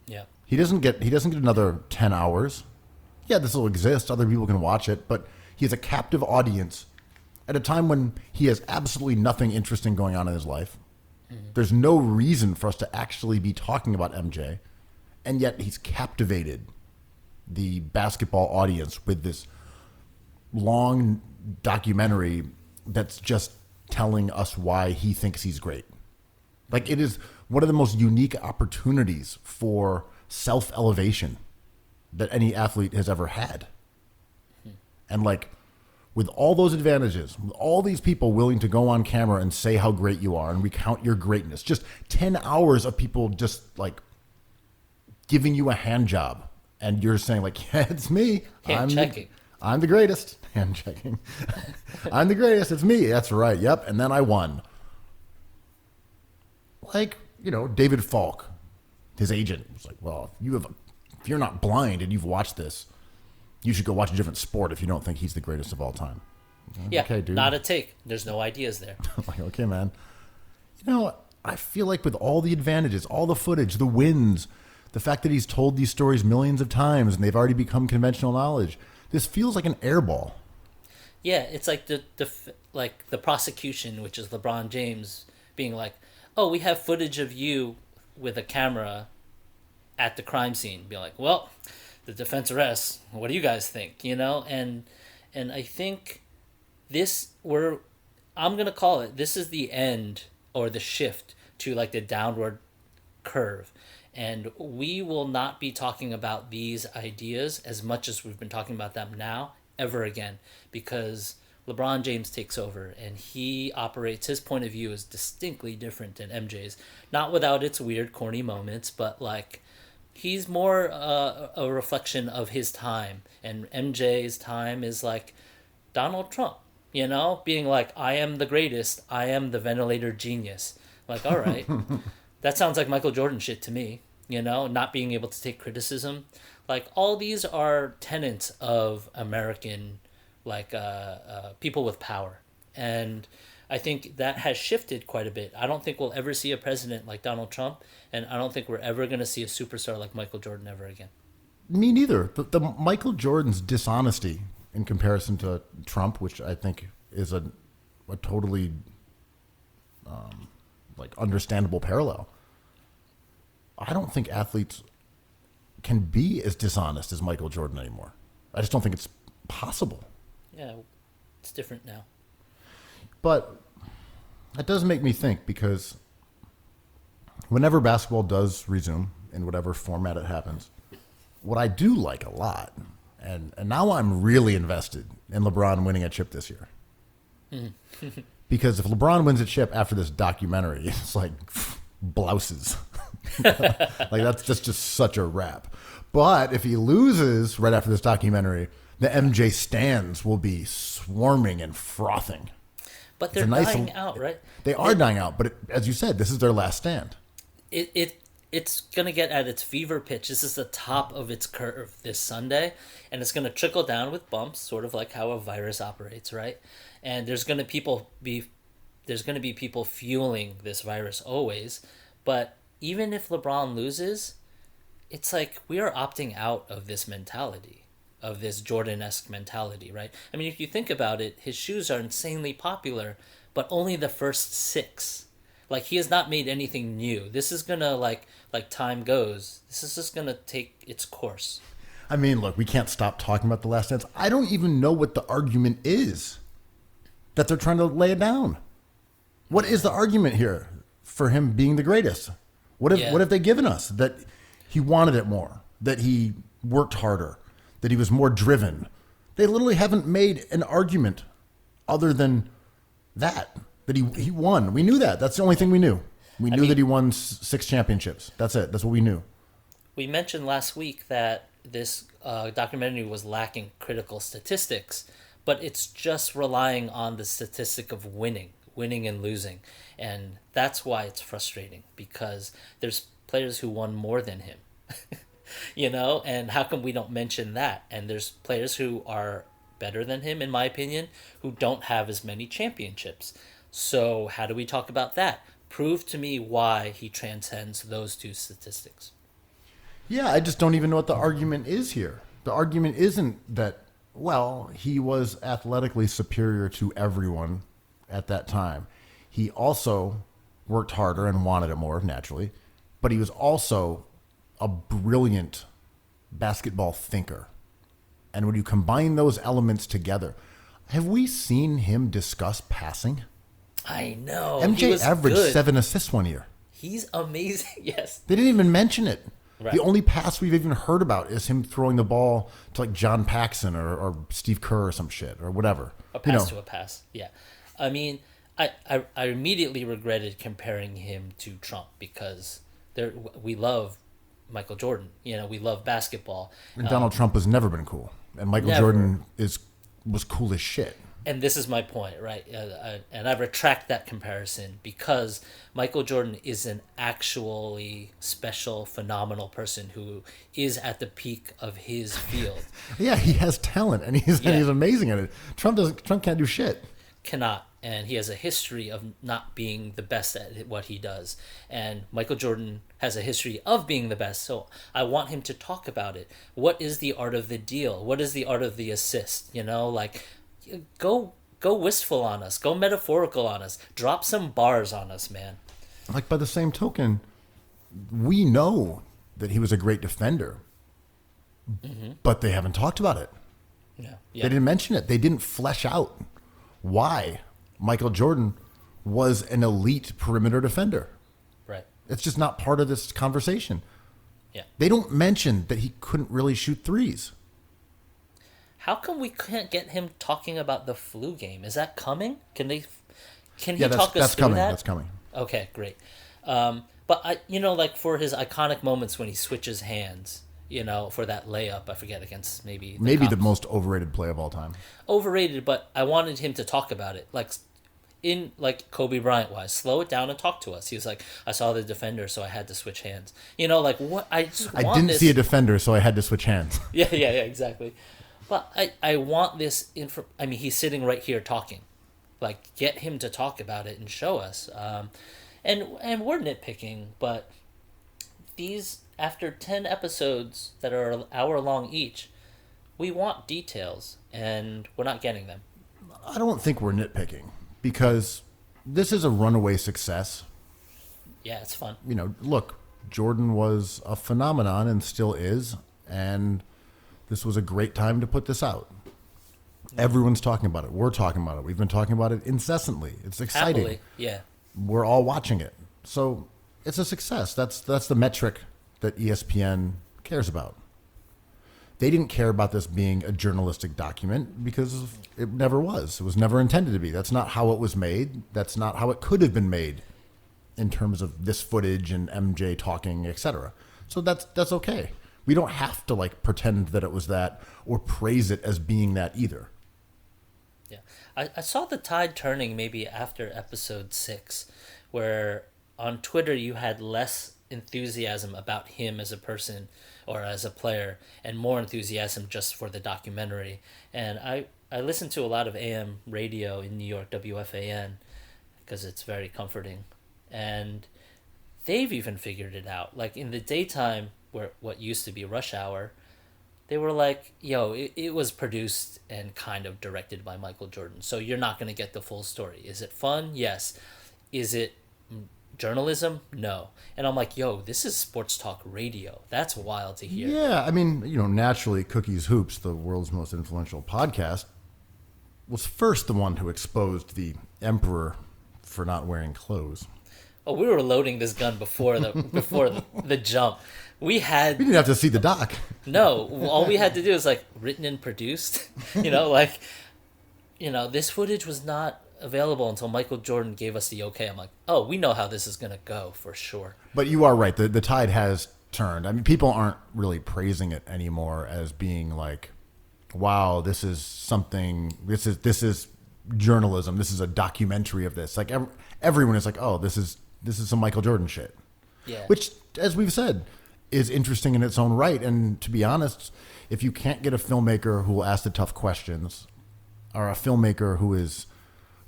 Yeah. He doesn't get another 10 hours. Yeah, this will exist. Other people can watch it, but he has a captive audience at a time when he has absolutely nothing interesting going on in his life. Mm-hmm. There's no reason for us to actually be talking about MJ, and yet he's captivated the basketball audience with this long documentary that's just telling us why he thinks he's great. Like, it is one of the most unique opportunities for self-elevation that any athlete has ever had. And like, with all those advantages, with all these people willing to go on camera and say how great you are and recount your greatness, just 10 hours of people just like giving you a hand job, and you're saying like, yeah, it's me. I'm the greatest. Hand checking. I'm the greatest. It's me. That's right. Yep. And then I won. Like, David Falk, his agent, was like, well, if you're not blind and you've watched this, you should go watch a different sport if you don't think he's the greatest of all time. Yeah, okay, dude. Not a take. There's no ideas there. Like, okay, man. I feel like with all the advantages, all the footage, the wins, the fact that he's told these stories millions of times and they've already become conventional knowledge, this feels like an airball. Yeah, it's like the prosecution, which is LeBron James being like, oh, we have footage of you with a camera at the crime scene. Be like, well, the defense arrests. What do you guys think? And I think I'm gonna call it. This is the end or the shift to like the downward curve, and we will not be talking about these ideas as much as we've been talking about them now ever again, because LeBron James takes over and he operates, his point of view is distinctly different than MJ's, not without its weird corny moments, but like he's more a reflection of his time, and MJ's time is like Donald Trump, being like, I am the greatest, I am the ventilator genius. Like, all right, that sounds like Michael Jordan shit to me, not being able to take criticism. Like, all these are tenets of American, like, people with power. And I think that has shifted quite a bit. I don't think we'll ever see a president like Donald Trump, and I don't think we're ever going to see a superstar like Michael Jordan ever again. Me neither. The Michael Jordan's dishonesty in comparison to Trump, which I think is a totally like understandable parallel. I don't think athletes can be as dishonest as Michael Jordan anymore. I just don't think it's possible. Yeah, it's different now. But that does make me think, because whenever basketball does resume, in whatever format it happens, what I do like a lot, and now I'm really invested in LeBron winning a chip this year. Because if LeBron wins a chip after this documentary, it's like blouses. Like, that's just such a wrap. But if he loses right after this documentary, the MJ stands will be swarming and frothing. But they're dying out, right? They are dying out, but as you said, this is their last stand. It's going to get at its fever pitch. This is the top of its curve this Sunday, and it's going to trickle down with bumps, sort of like how a virus operates, right? And there's going to be people fueling this virus always. But even if LeBron loses, it's like we are opting out of this mentality, of this Jordan-esque mentality, right? I mean, if you think about it, his shoes are insanely popular, but only the first 6. Like, he has not made anything new. This is gonna, like time goes, this is just gonna take its course. I mean, look, we can't stop talking about The Last Dance. I don't even know what the argument is that they're trying to lay it down. What is the argument here for him being the greatest? What have they given us? That he wanted it more, that he worked harder, that he was more driven. They literally haven't made an argument other than that he won. We knew that. That's the only thing we knew. We knew that he won 6 championships. That's it. That's what we knew. We mentioned last week that this documentary was lacking critical statistics, but it's just relying on the statistic of winning and losing. And that's why it's frustrating, because there's players who won more than him, and how come we don't mention that? And there's players who are better than him, in my opinion, who don't have as many championships. So how do we talk about that? Prove to me why he transcends those two statistics. Yeah, I just don't even know what the argument is here. The argument isn't that, well, he was athletically superior to everyone at that time. He also worked harder and wanted it more, naturally, but he was also a brilliant basketball thinker. And when you combine those elements together, have we seen him discuss passing? I know. MJ averaged 7 assists one year. He's amazing, yes. They didn't even mention it. Right. The only pass we've even heard about is him throwing the ball to like John Paxson or Steve Kerr or some shit or whatever. A pass to a pass, yeah. I mean, I immediately regretted comparing him to Trump because we love Michael Jordan. We love basketball. And Donald Trump has never been cool. And Michael Jordan was cool as shit. And this is my point, right? And I retract that comparison because Michael Jordan is an actually special, phenomenal person who is at the peak of his field. Yeah, he has talent, and he's amazing at it. Trump can't do shit. Cannot. And he has a history of not being the best at what he does. And Michael Jordan has a history of being the best. So I want him to talk about it. What is the art of the deal? What is the art of the assist? Go wistful on us. Go metaphorical on us. Drop some bars on us, man. Like, by the same token, we know that he was a great defender, but they haven't talked about it. Yeah. They didn't mention it. They didn't flesh out why Michael Jordan was an elite perimeter defender. Right. It's just not part of this conversation. Yeah. They don't mention that he couldn't really shoot threes. How come we can't get him talking about the flu game? Is that coming? Can he talk us through that? That's coming. Okay, great. But for his iconic moments when he switches hands, for that layup, I forget, against maybe the most overrated play of all time. Overrated, but I wanted him to talk about it, like Kobe Bryant wise. Slow it down and talk to us. He was like, I saw the defender, so I had to switch hands. What? I didn't see a defender, so I had to switch hands. Yeah, exactly. But I want this info. I mean, he's sitting right here talking. Get him to talk about it and show us. And we're nitpicking, but these, after 10 episodes that are an hour long each, we want details, and we're not getting them. I don't think we're nitpicking, because this is a runaway success. Yeah, it's fun. Look, Jordan was a phenomenon and still is, and this was a great time to put this out. Everyone's talking about it. We're talking about it. We've been talking about it incessantly. It's exciting. Happily, yeah. We're all watching it. So it's a success. That's the metric that ESPN cares about. They didn't care about this being a journalistic document because it never was. It was never intended to be. That's not how it was made. That's not how it could have been made in terms of this footage and MJ talking, etc. So that's okay. We don't have to pretend that it was that or praise it as being that either. Yeah. I saw the tide turning maybe after episode 6, where on Twitter you had less enthusiasm about him as a person or as a player and more enthusiasm just for the documentary. And I listen to a lot of AM radio in New York, WFAN, because it's very comforting. And they've even figured it out. In the daytime, where what used to be rush hour, they were like, it was produced and kind of directed by Michael Jordan, so you're not going to get the full story. Is it fun? Yes. Is it journalism? No. And I'm like, this is sports talk radio. That's wild to hear. Yeah, I mean, naturally, Cookies Hoops, the world's most influential podcast, was first the one who exposed the emperor for not wearing clothes. Oh, we were loading this gun before the jump. We didn't have to see the doc. no. All we had to do is like written and produced. Like this footage was not available until Michael Jordan gave us the okay. I'm like, oh, we know how this is gonna go for sure. But you are right. The tide has turned. I mean, people aren't really praising it anymore as being like, wow, this is something. This is journalism. This is a documentary of this. Like everyone is like, oh, this is some Michael Jordan shit. Yeah. Which, as we've said, is interesting in its own right. And to be honest, if you can't get a filmmaker who will ask the tough questions, or a filmmaker who is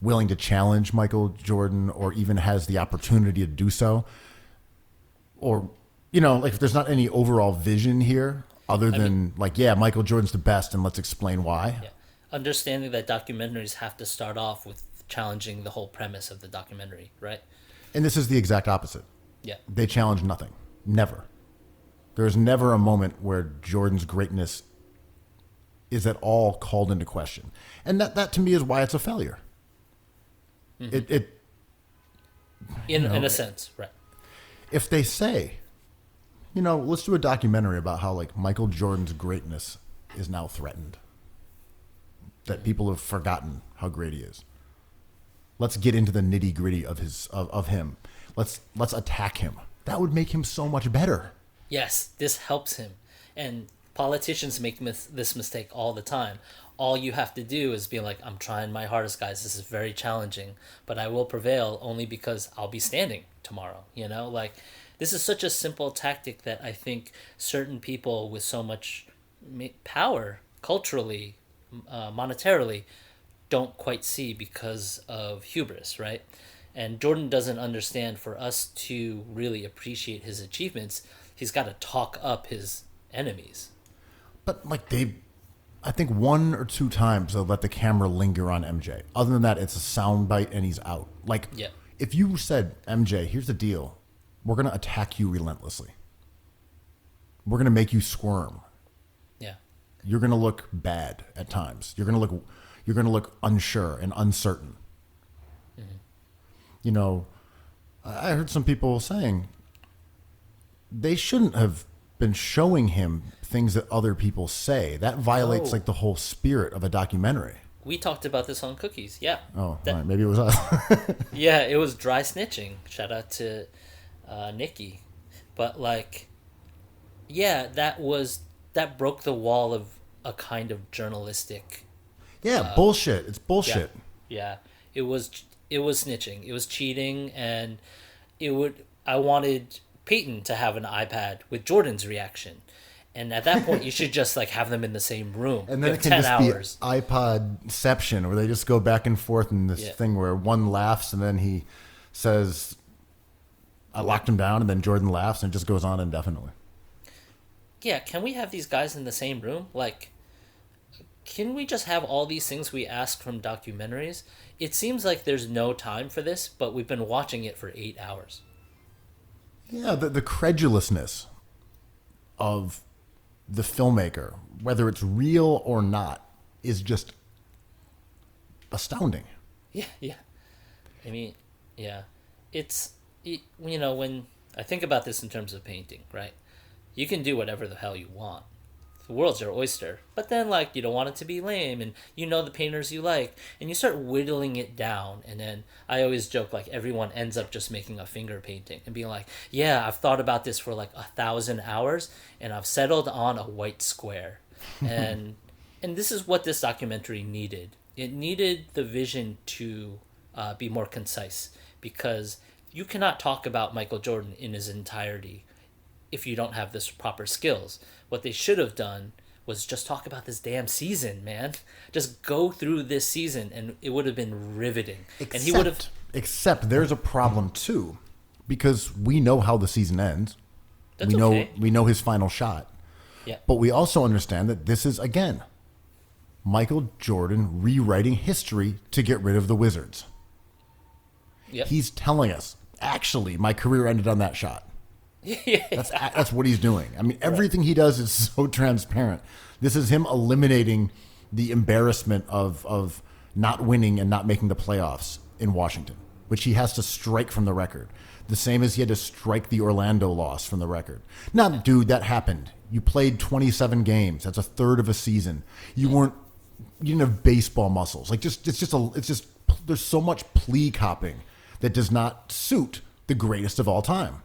willing to challenge Michael Jordan, or even has the opportunity to do so, or like if there's not any overall vision here other than Michael Jordan's the best and let's explain why. Yeah. Understanding that documentaries have to start off with challenging the whole premise of the documentary, right? And this is the exact opposite. Yeah. They challenge nothing. Never. There's never a moment where Jordan's greatness is at all called into question. And that to me is why it's a failure. Mm-hmm. In a sense, right. If they say, let's do a documentary about how like Michael Jordan's greatness is now threatened. That people have forgotten how great he is. Let's get into the nitty-gritty of him. Let's attack him. That would make him so much better. Yes, this helps him. And politicians make this mistake all the time. All you have to do is be like, I'm trying my hardest, guys. This is very challenging, but I will prevail only because I'll be standing tomorrow. Like this is such a simple tactic that I think certain people with so much power culturally, monetarily, don't quite see because of hubris, right? And Jordan doesn't understand, for us to really appreciate his achievements, he's got to talk up his enemies. But I think one or two times they'll let the camera linger on MJ. Other than that, it's a soundbite and he's out. If you said, MJ, here's the deal. We're going to attack you relentlessly. We're going to make you squirm. Yeah. You're going to look bad at times. You're going to look unsure and uncertain. Mm-hmm. I heard some people saying they shouldn't have been showing him things that other people say. That violates the whole spirit of a documentary. We talked about this on Cookies. Yeah. Oh, all right. Maybe it was us. Yeah, it was dry snitching. Shout out to Nikki. But that broke the wall of a kind of journalistic. Yeah, bullshit. It's bullshit. Yeah. It was snitching. It was cheating, and I wanted Peyton to have an iPad with Jordan's reaction. And at that point, you should just have them in the same room. And then it can 10 hours. Be iPodception, where they just go back and forth in this thing where one laughs and then he says, I locked him down, and then Jordan laughs, and it just goes on indefinitely. Yeah, can we have these guys in the same room? Can we just have all these things we ask from documentaries? It seems like there's no time for this, but we've been watching it for 8 hours. Yeah, the credulousness of the filmmaker, whether it's real or not, is just astounding. Yeah. I mean, yeah. It's, when I think about this in terms of painting, right? You can do whatever the hell you want. The world's your oyster. But then, you don't want it to be lame, and the painters you like, and you start whittling it down, and then I always joke, everyone ends up just making a finger painting and being like, yeah, I've thought about this for 1,000 hours, and I've settled on a white square. And this is what this documentary needed. It needed the vision to be more concise, because you cannot talk about Michael Jordan in his entirety if you don't have this proper skills. What they should have done was just talk about this damn season, man. Just go through this season, and it would have been riveting. Except there's a problem too, because we know how the season ends. We know his final shot. Yeah. But we also understand that this is, again, Michael Jordan rewriting history to get rid of the Wizards. Yep. He's telling us, actually, my career ended on that shot. Yeah. That's what he's doing. I mean, everything he does is so transparent. This is him eliminating the embarrassment of not winning and not making the playoffs in Washington. which he has to strike from the record. The same as he had to strike the Orlando loss from the record. Now, dude, that happened. You played 27 games. That's a third of a season. You didn't have baseball muscles. Like, there's so much plea copping that does not suit the greatest of all time.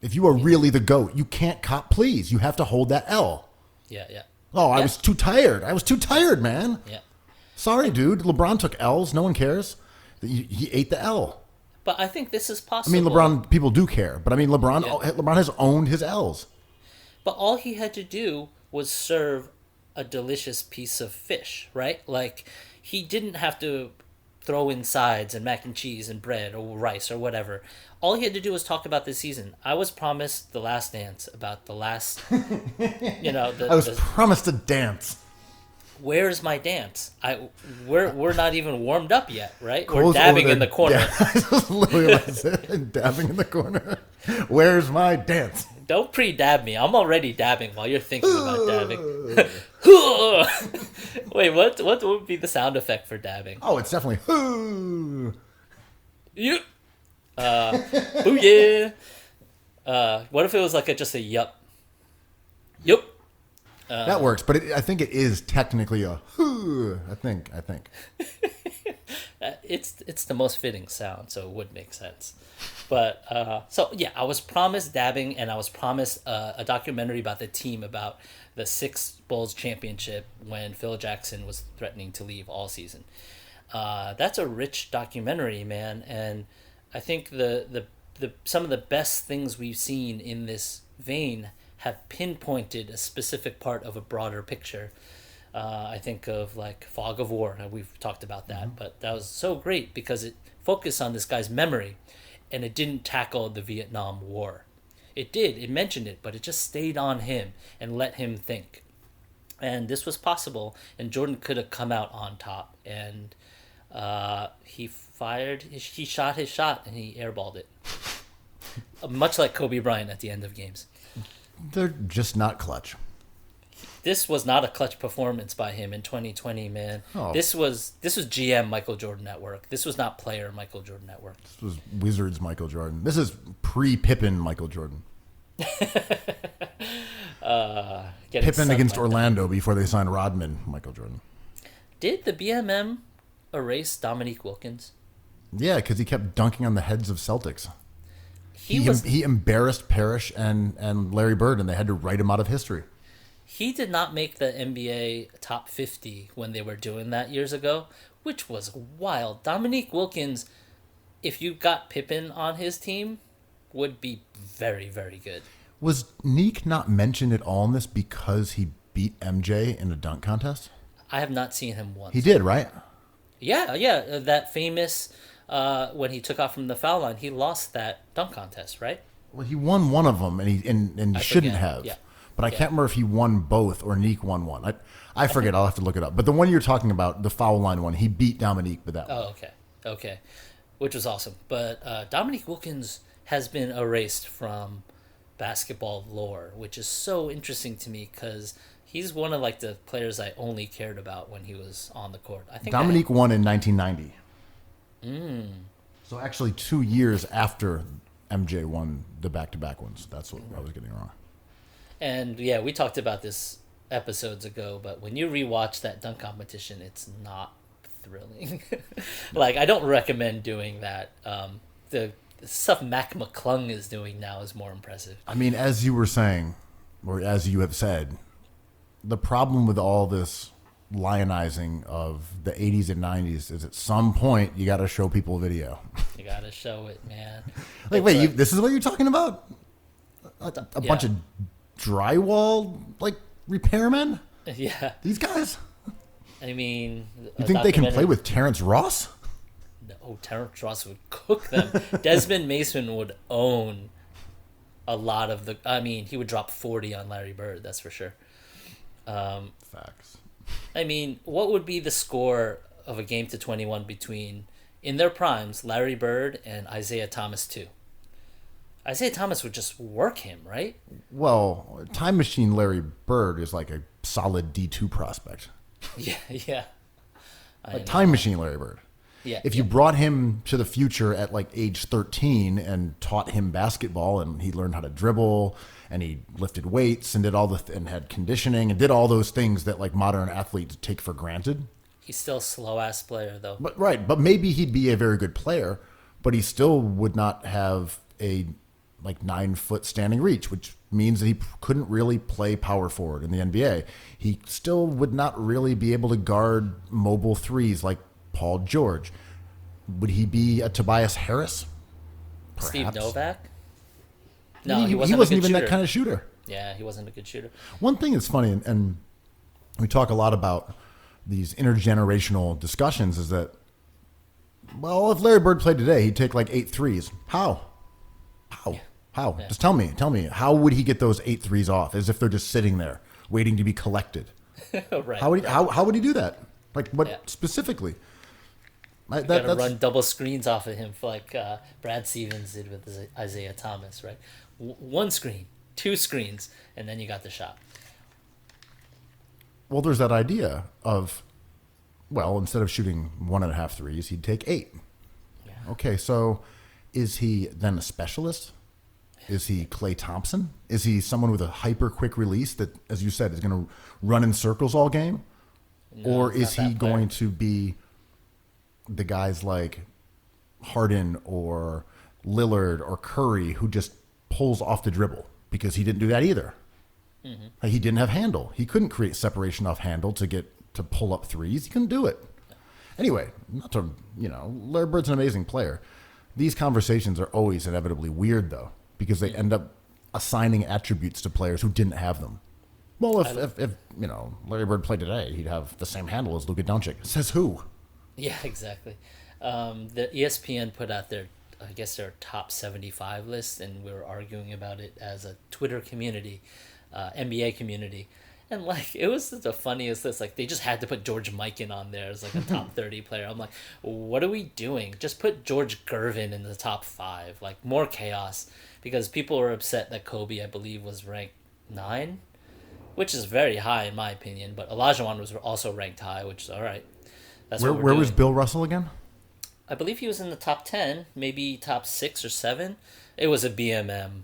If you are really the GOAT, you can't cop pleas. You have to hold that L. Yeah. Oh, I was too tired. I was too tired, man. Yeah. Sorry, dude. LeBron took L's. No one cares. He ate the L. But I think this is possible. I mean, LeBron, people do care. But I mean, LeBron has owned his L's. But all he had to do was serve a delicious piece of fish, right? Like, he didn't have to throw in sides and mac and cheese and bread or rice or whatever. All he had to do was talk about this season. I was promised The Last Dance, about the last, I was promised a dance. Where's my dance? We're not even warmed up yet, right? We're dabbing in the corner. That's literally what I said. Dabbing in the corner. Where's my dance? Don't pre-dab me. I'm already dabbing while you're thinking about dabbing. Wait, what would be the sound effect for dabbing? Oh, it's definitely You. Boo-Yaa. What if it was like just a yup? Yup. That works, but I think it is technically a I think. It's the most fitting sound, so it would make sense. But I was promised dabbing, and I was promised a documentary about the team, about the 6 Bulls championship when Phil Jackson was threatening to leave all season. That's a rich documentary, man, and I think the some of the best things we've seen in this vein have pinpointed a specific part of a broader picture. I think of like Fog of War, and we've talked about that, but that was so great because it focused on this guy's memory, and it didn't tackle the Vietnam War. It mentioned it, but it just stayed on him and let him think. And this was possible, and Jordan could have come out on top, and he shot his shot, and he airballed it. Much like Kobe Bryant at the end of games. They're just not clutch. This was not a clutch performance by him in 2020, man. Oh. This was GM Michael Jordan at work. This was not player Michael Jordan at work. This was Wizards Michael Jordan. This is pre-Pippen Michael Jordan. Pippen against Orlando before they signed Rodman Michael Jordan. Did the BMM erase Dominique Wilkins? Yeah, because he kept dunking on the heads of Celtics. He embarrassed Parrish and Larry Bird, and they had to write him out of history. He did not make the NBA top 50 when they were doing that years ago, which was wild. Dominique Wilkins, if you got Pippen on his team, would be very, very good. Was Neek not mentioned at all in this because he beat MJ in a dunk contest? I have not seen him once. He did, right? Yeah. That famous... when he took off from the foul line, he lost that dunk contest, right? Well, he won one of them, and he shouldn't have. Yeah. But I can't remember if he won both or Neek won one. I forget. I'll have to look it up. But the one you're talking about, the foul line one, he beat Dominique with that one. Oh, okay. Which was awesome. But Dominique Wilkins has been erased from basketball lore, which is so interesting to me because he's one of like the players I only cared about when he was on the court. I think Dominique won in 1990. So actually 2 years after MJ won the back-to-back ones. That's what I was getting wrong. And yeah, we talked about this episodes ago, but when you rewatch that dunk competition, it's not thrilling. Like, I don't recommend doing that. The stuff Mac McClung is doing now is more impressive. I mean, as you were saying, or as you have said, the problem with all this lionizing of the 80s and 90s is at some point you got to show people video. You got to show it, man. Like, wait, this is what you're talking about? A bunch of drywall, like, repairmen? Yeah. These guys? I mean... You think they can play with Terrence Ross? No, Terrence Ross would cook them. Desmond Mason would own a lot of the... I mean, he would drop 40 on Larry Bird, that's for sure. Facts. I mean, what would be the score of a game to 21 between, in their primes, Larry Bird and Isaiah Thomas 2? Isaiah Thomas would just work him, right? Well, Time Machine Larry Bird is like a solid D2 prospect. Yeah. Time Machine Larry Bird. Yeah, If you brought him to the future at like age 13 and taught him basketball, and he learned how to dribble, and he lifted weights and did and had conditioning and did all those things that like modern athletes take for granted. He's still a slow ass player though. But maybe he'd be a very good player, but he still would not have a like 9-foot standing reach, which means that he couldn't really play power forward in the NBA. He still would not really be able to guard mobile threes like Paul George. Would he be a Tobias Harris? Perhaps. Steve Novak? No, he wasn't wasn't a good even shooter. that kind of shooter. Yeah, he wasn't a good shooter. One thing that's funny, and we talk a lot about these intergenerational discussions, is that, well, if Larry Bird played today, he'd take like 8 threes. How? How? Yeah. Just tell me, how would he get those 8 threes off as if they're just sitting there waiting to be collected? Right. How would he do that? Like what specifically? You gotta run double screens off of him like Brad Stevens did with Isaiah Thomas, right? One screen, 2 screens, and then you got the shot. Well, there's that idea of, well, instead of shooting 1.5 threes, he'd take 8. Yeah. Okay, so is he then a specialist? Is he Klay Thompson? Is he someone with a hyper quick release that, as you said, is going to run in circles all game? No, or is he that player. going to be the guys like Harden or Lillard or Curry who just pulls off the dribble? Because he didn't do that either. Mm-hmm. Like, he didn't have handle. He couldn't create separation off handle to pull up threes. He couldn't do it. Anyway, Larry Bird's an amazing player. These conversations are always inevitably weird, though, because they end up assigning attributes to players who didn't have them. Well, if Larry Bird played today, he'd have the same handle as Luka Doncic. Says who? Yeah, exactly. The ESPN put out their top 75 list, and we were arguing about it as a Twitter community, NBA community. And like, it was the funniest list. Like, they just had to put George Mikan on there as like a top 30 player. I'm like, what are we doing? Just put George Gervin in the top 5. Like, more chaos. Because people were upset that Kobe, I believe, was ranked 9, which is very high in my opinion. But Olajuwon was also ranked high, which is all right. That's where was Bill Russell again? I believe he was in the top 10, maybe top 6 or 7. It was a BMM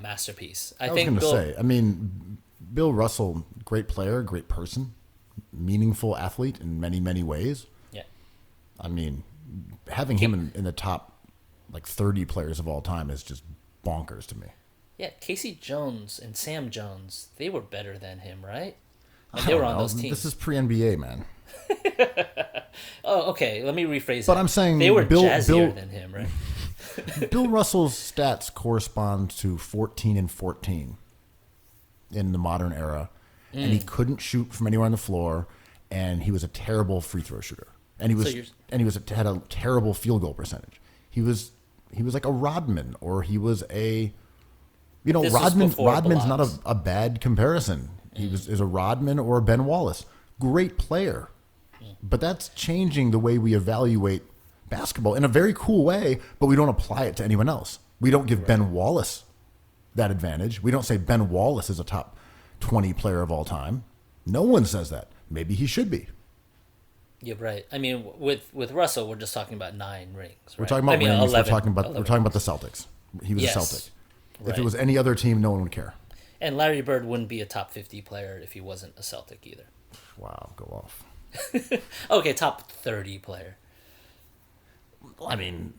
masterpiece. I was going to say, I mean, Bill Russell, great player, great person, meaningful athlete in many, many ways. Yeah. I mean, having him in the top like 30 players of all time is just bonkers to me. Yeah, Casey Jones and Sam Jones, they were better than him, right? And they were on those teams. This is pre-NBA, man. Oh, okay. Let me rephrase But that. I'm saying they were jazzier than him, right? Bill Russell's stats correspond to 14 and 14 in the modern era, and he couldn't shoot from anywhere on the floor, and he was a terrible free throw shooter, and he had a terrible field goal percentage. He was like a Rodman, or he was a, Rodman's not a bad comparison. He is a Rodman or a Ben Wallace, great player, but that's changing the way we evaluate basketball in a very cool way, but we don't apply it to anyone else. We don't give Ben Wallace that advantage. We don't say Ben Wallace is a top 20 player of all time. No one says that. Maybe he should be. Yeah, right. I mean, with Russell, we're just talking about 9 rings. Right? We're talking about rings. 11, we're talking about the Celtics. He was a Celtic. If it was any other team, no one would care. And Larry Bird wouldn't be a top 50 player if he wasn't a Celtic either. Wow, go off. Okay, top 30 player. I mean,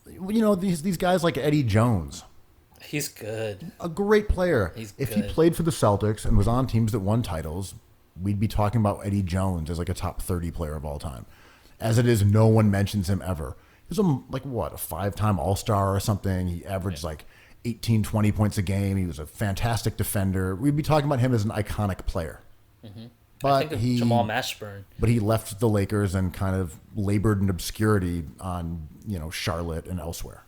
these guys like Eddie Jones. He's good. A great player. If he played for the Celtics and was on teams that won titles, we'd be talking about Eddie Jones as like a top 30 player of all time. As it is, no one mentions him ever. He was a 5-time All-Star or something. He averaged 18, 20 points a game. He was a fantastic defender. We'd be talking about him as an iconic player. Mm-hmm. But I think of Jamal Mashburn. But he left the Lakers and kind of labored in obscurity on, Charlotte and elsewhere.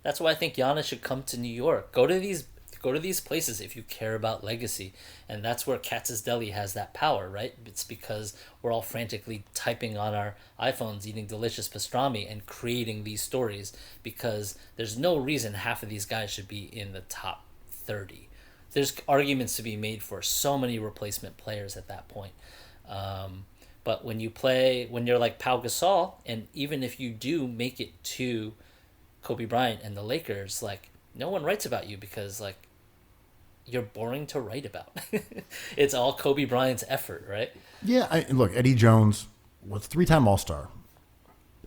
That's why I think Giannis should come to New York. Go to these places if you care about legacy. And that's where Katz's Deli has that power, right? It's because we're all frantically typing on our iPhones, eating delicious pastrami, and creating these stories, because there's no reason half of these guys should be in the top 30. There's arguments to be made for so many replacement players at that point. But when you're like Pau Gasol, and even if you do make it to Kobe Bryant and the Lakers, like no one writes about you because like you're boring to write about. It's all Kobe Bryant's effort, right? Yeah, look, Eddie Jones was 3-time All-Star.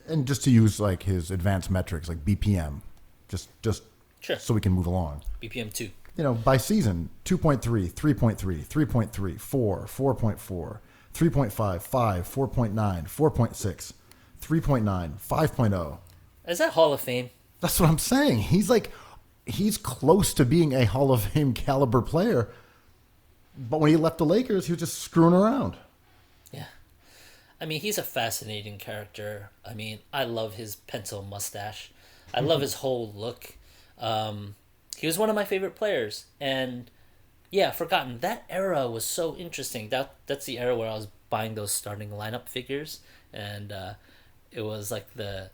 And just to use like his advanced metrics, like BPM, just Sure. so we can move along. BPM 2. By season, 2.3, 3.3, 3.3, 4, 4.4, 3.5, 5, 4.9, 4.6, 3.9, 5.0. Is that Hall of Fame? That's what I'm saying. He's close to being a Hall of Fame caliber player. But when he left the Lakers, he was just screwing around. Yeah. I mean, he's a fascinating character. I mean, I love his pencil mustache. I love his whole look. He was one of my favorite players. And yeah, forgotten. That era was so interesting. That's the era where I was buying those starting lineup figures. And it was like the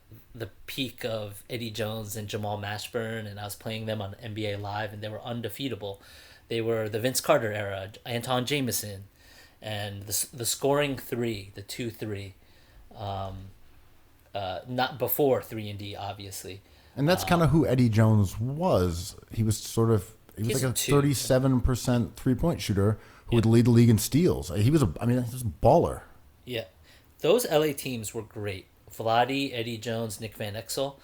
peak of Eddie Jones and Jamal Mashburn. And I was playing them on NBA Live, and they were undefeatable. They were the Vince Carter era, Anton Jameson, and the scoring three, the 2-3, not before 3-and-D, obviously. And that's kind of who Eddie Jones was. He was like a 37% 3-point shooter who would lead the league in steals. He was a baller. Yeah, those LA teams were great. Vlade, Eddie Jones, Nick Van Exel.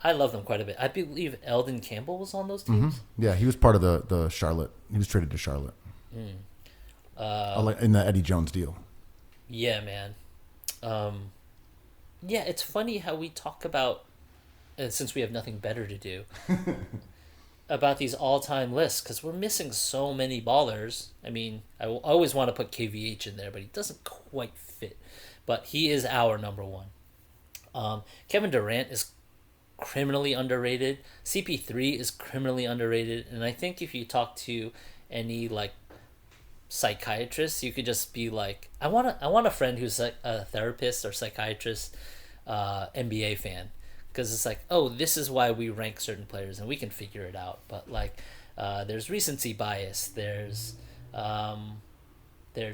I love them quite a bit. I believe Eldon Campbell was on those teams. Mm-hmm. Yeah, he was part of the Charlotte. He was traded to Charlotte. In the Eddie Jones deal. Yeah, man. Yeah, it's funny how we talk about, since we have nothing better to do, about these all-time lists, because we're missing so many ballers. I mean, I will always want to put KVH in there, but he doesn't quite fit. But he is our number one. Kevin Durant is criminally underrated. CP3 is criminally underrated, and I think if you talk to any like psychiatrist, you could just be like, I want a friend who's like a therapist or psychiatrist, NBA fan, because it's like, oh, this is why we rank certain players and we can figure it out. But like there's recency bias, there's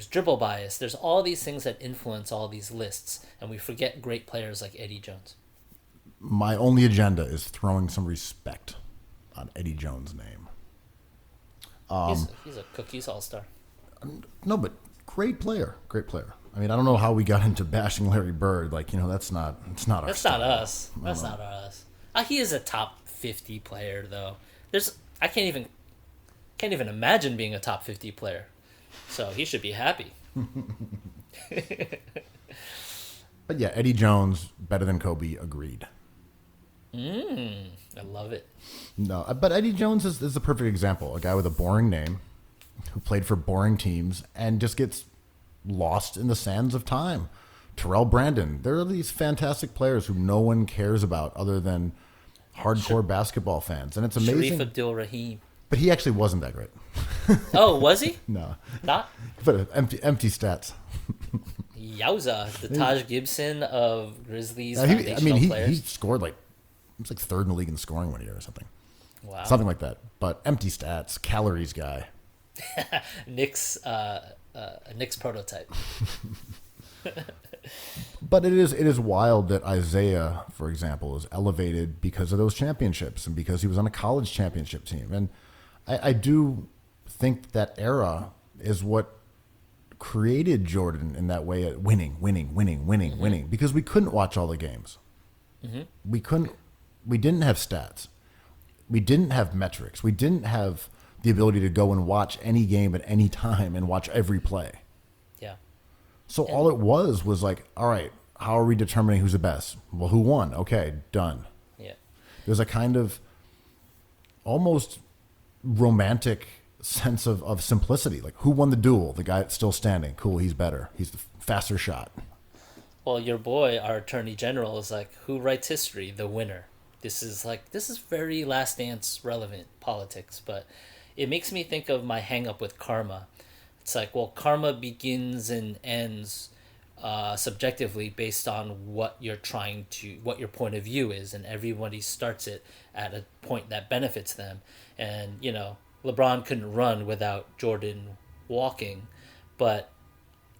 dribble bias, there's all these things that influence all these lists, and we forget great players like Eddie Jones. My only agenda is throwing some respect on Eddie Jones' name. He's a cookies all-star. No, but great player. I mean, I don't know how we got into bashing Larry Bird. Like, that's not our That's not style. us. That's not us. He is a top 50 player, though. I can't even imagine being a top 50 player. So he should be happy. But yeah, Eddie Jones better than Kobe. Agreed. I love it. No, but Eddie Jones is the perfect example. A guy with a boring name who played for boring teams and just gets lost in the sands of time. Terrell Brandon. There are these fantastic players who no one cares about other than hardcore basketball fans. And it's amazing. Sharif Abdul-Rahim. But he actually wasn't that great. Oh, was he? No. Not? But empty stats. Yowza. The Taj Gibson of Grizzlies foundational players. He scored it was like third in the league in scoring one year or something. Wow. Something like that. But empty stats, calories guy. Nick's prototype. But it is wild that Isaiah, for example, is elevated because of those championships and because he was on a college championship team. And I do think that era is what created Jordan in that way at winning, because we couldn't watch all the games. Mm-hmm. We didn't have stats. We didn't have metrics. We didn't have the ability to go and watch any game at any time and watch every play. Yeah. So all it was like, all right, how are we determining who's the best? Well, who won? Okay, done. Yeah. There's a kind of almost romantic sense of simplicity. Like, who won the duel? The guy that's still standing. Cool, he's better. He's the faster shot. Well, your boy, our attorney general, is like, who writes history? The winner. This is very Last Dance relevant politics, but it makes me think of my hang up with karma. It's like, well, karma begins and ends subjectively based on what your point of view is, and everybody starts it at a point that benefits them. And LeBron couldn't run without Jordan walking, but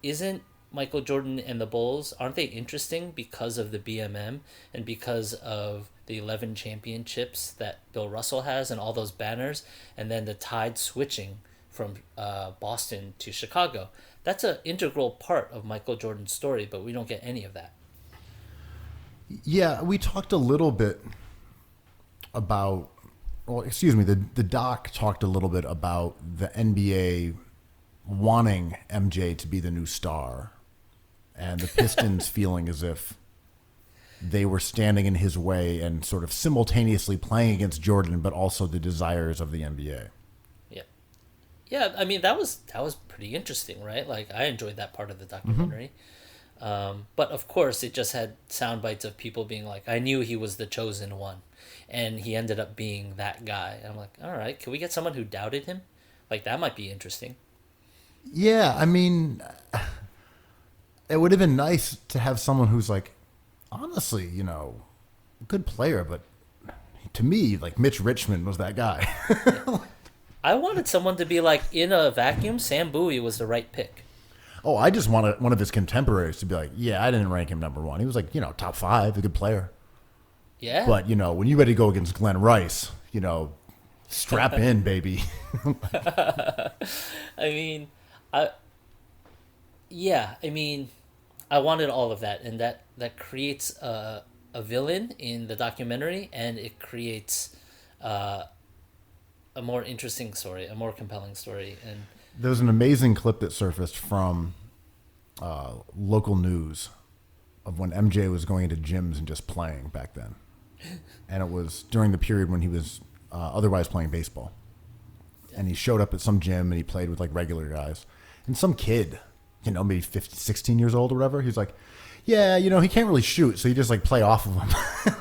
isn't Michael Jordan and the Bulls, aren't they interesting because of the BMM and because of the 11 championships that Bill Russell has and all those banners, and then the tide switching from Boston to Chicago? That's an integral part of Michael Jordan's story, but we don't get any of that. Yeah, we talked a little bit about, well, excuse me, the doc talked a little bit about the NBA wanting MJ to be the new star and the Pistons feeling as if they were standing in his way and sort of simultaneously playing against Jordan, but also the desires of the NBA. Yeah. Yeah, I mean, that was pretty interesting, right? Like, I enjoyed that part of the documentary. But of course, it just had sound bites of people being like, I knew he was the chosen one. And he ended up being that guy. And I'm like, all right, can we get someone who doubted him? Like, that might be interesting. Yeah, I mean, it would have been nice to have someone who's like, honestly, you know, good player, but to me, like Mitch Richmond was that guy. I wanted someone to be like, in a vacuum, Sam Bowie was the right pick. Oh, I just wanted one of his contemporaries to be like, yeah, I didn't rank him number one. He was like, you know, top 5, a good player. Yeah. But, you know, when you ready to go against Glenn Rice, you know, strap in, baby. I mean, I wanted all of that, and that creates a villain in the documentary, and it creates a more interesting story, a more compelling story. And there was an amazing clip that surfaced from local news of when MJ was going into gyms and just playing back then. And it was during the period when he was otherwise playing baseball. And he showed up at some gym and he played with like regular guys. And some kid, you know, maybe 15, 16 years old or whatever, he's like, yeah, you know, he can't really shoot, so you just like play off of him.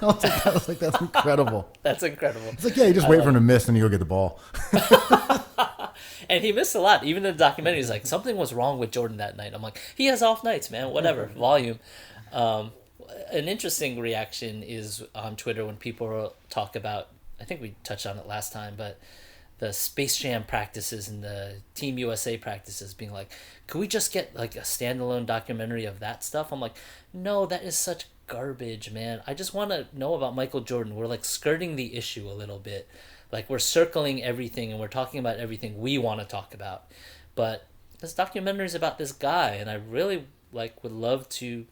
I was like, that's incredible. That's incredible. It's like, yeah, you just wait for him to miss and you go get the ball. And he missed a lot. Even in the documentary, he's like, something was wrong with Jordan that night. I'm like, he has off nights, man. Whatever. Volume. An interesting reaction is on Twitter when people talk about, I think we touched on it last time, but the Space Jam practices and the Team USA practices being like, could we just get like a standalone documentary of that stuff? I'm like, no, that is such garbage, man. I just want to know about Michael Jordan. We're like skirting the issue a little bit. Like, we're circling everything and we're talking about everything we want to talk about. But this documentary is about this guy, and I really like would love to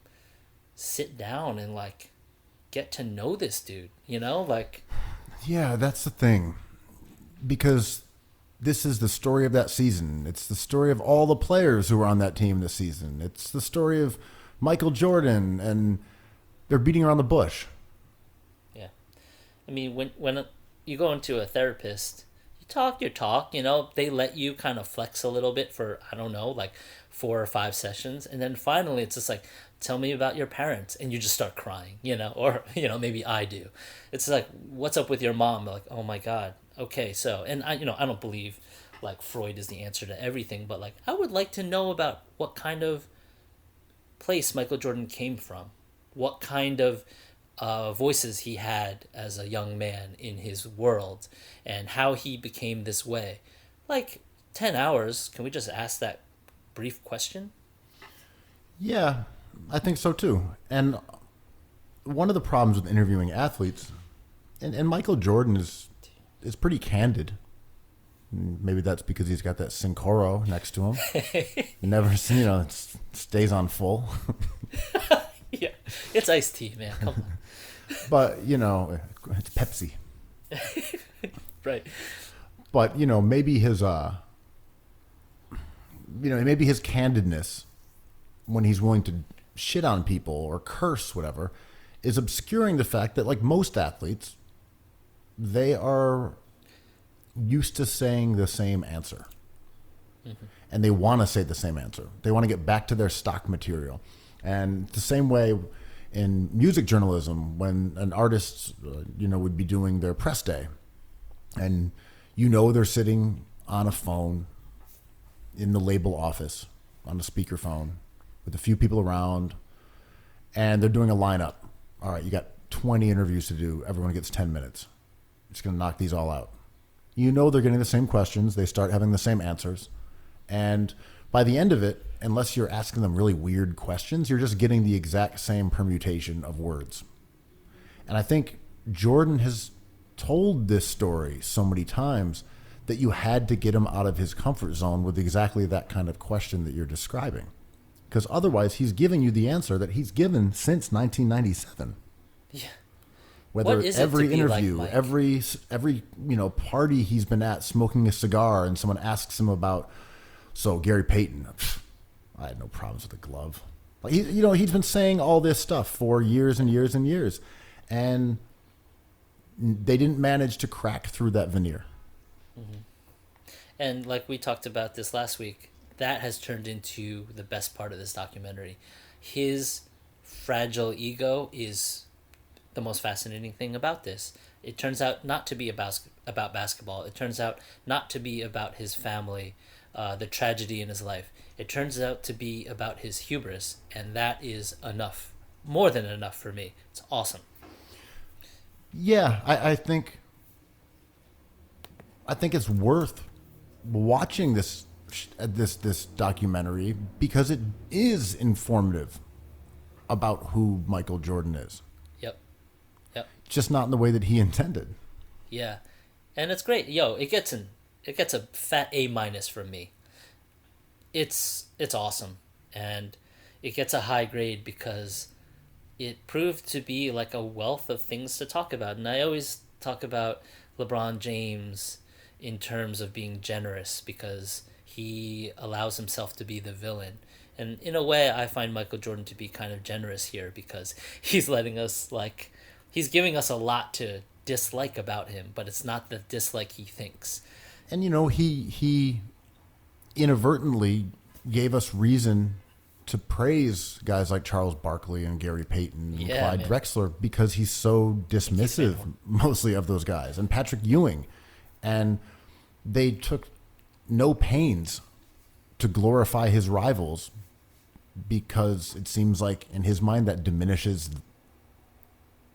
sit down and like get to know this dude, you know? Like, yeah, that's the thing. Because this is the story of that season. It's the story of all the players who were on that team this season. It's the story of Michael Jordan, and they're beating around the bush. Yeah. I mean, when you go into a therapist, you talk your talk, you know, they let you kind of flex a little bit for, I don't know, like 4 or 5 sessions. And then finally it's just like, tell me about your parents. And you just start crying, you know, or, you know, maybe I do. It's like, what's up with your mom? Like, oh my God. Okay. So, and I don't believe like Freud is the answer to everything, but like, I would like to know about what kind of place Michael Jordan came from, what kind of voices he had as a young man in his world, and how he became this way. Like, 10 hours, can we just ask that brief question? Yeah, I think so too. And one of the problems with interviewing athletes, and Michael Jordan is pretty candid. Maybe that's because he's got that Sincoro next to him. Never, you know, it stays on full. Yeah, it's iced tea, man. Come on. But, you know, it's Pepsi. Right. But, you know, maybe his candidness when he's willing to shit on people or curse, whatever, is obscuring the fact that, like most athletes, they are used to saying the same answer. Mm-hmm. And they want to say the same answer. They want to get back to their stock material. And the same way in music journalism, when an artist, would be doing their press day, and they're sitting on a phone in the label office on a speakerphone with a few people around, and they're doing a lineup. All right, you got 20 interviews to do. Everyone gets 10 minutes. Just going to knock these all out. They're getting the same questions. They start having the same answers. And by the end of it, unless you're asking them really weird questions, you're just getting the exact same permutation of words. And I think Jordan has told this story so many times that you had to get him out of his comfort zone with exactly that kind of question that you're describing. Because otherwise, he's giving you the answer that he's given since 1997. Yeah. Whether What is it every to be like interview, Mike? every party he's been at, smoking a cigar, and someone asks him about, so Gary Payton, I had no problems with the glove. Like he's been saying all this stuff for years and years and years, and they didn't manage to crack through that veneer. Mm-hmm. And like we talked about this last week, that has turned into the best part of this documentary. His fragile ego is the most fascinating thing about this. It turns out not to be about basketball. It turns out not to be about his family, the tragedy in his life. It turns out to be about his hubris, and that is enough, more than enough for me. It's awesome. Yeah, I think it's worth watching this documentary because it is informative about who Michael Jordan is. Yep. Just not in the way that he intended. Yeah, and it's great. It gets a fat A- from me. It's awesome, and it gets a high grade because it proved to be like a wealth of things to talk about. And I always talk about LeBron James in terms of being generous because he allows himself to be the villain. And in a way, I find Michael Jordan to be kind of generous here because he's letting us, he's giving us a lot to dislike about him, but it's not the dislike he thinks. And, he inadvertently gave us reason to praise guys like Charles Barkley and Gary Payton and Clyde Drexler because he's so dismissive mostly of those guys, and Patrick Ewing. And they took no pains to glorify his rivals because it seems like in his mind that diminishes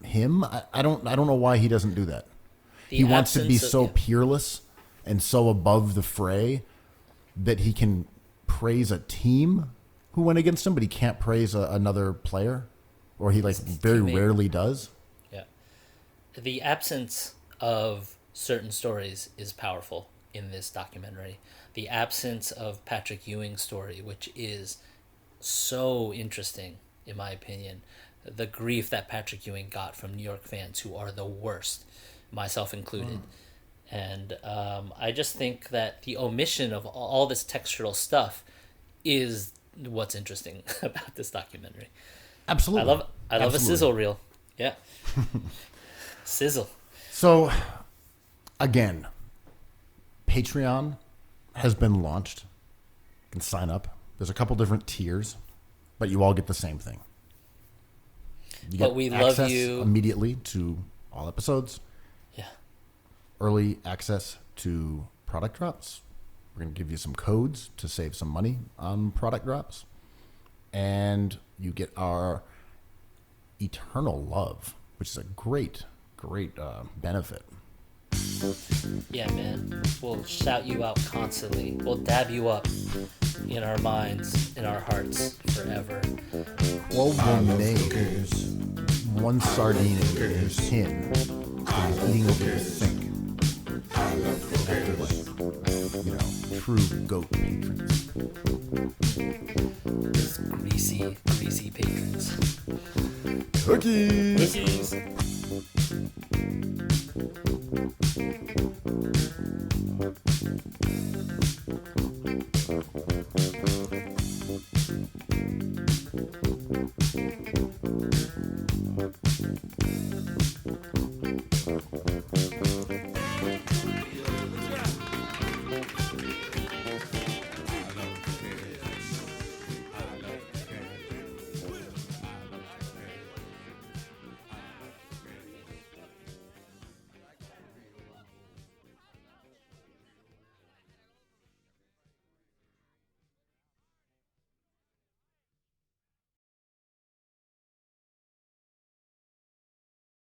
him. I don't know why he doesn't do that. He wants to be so peerless and so above the fray that he can praise a team who went against him, but he can't praise another player, or he very rarely does. Yeah. The absence of certain stories is powerful in this documentary. The absence of Patrick Ewing's story, which is so interesting, in my opinion. The grief that Patrick Ewing got from New York fans who are the worst, myself included. And I just think that the omission of all this textural stuff is what's interesting about this documentary. Absolutely. I love a sizzle reel. Yeah. Sizzle. So, again, Patreon has been launched. You can sign up. There's a couple different tiers, but you all get the same thing. You But we love you immediately to all episodes. Yeah. Early access to product drops. We're going to give you some codes to save some money on product drops. And you get our eternal love, which is a great benefit. Yeah, man. We'll shout you out constantly. We'll dab you up in our minds, in our hearts, forever. Quo cookies. One sardine in his tin, eating over the sink. I love cookies. True goat patrons. Greasy patrons. Cookies! Cookies.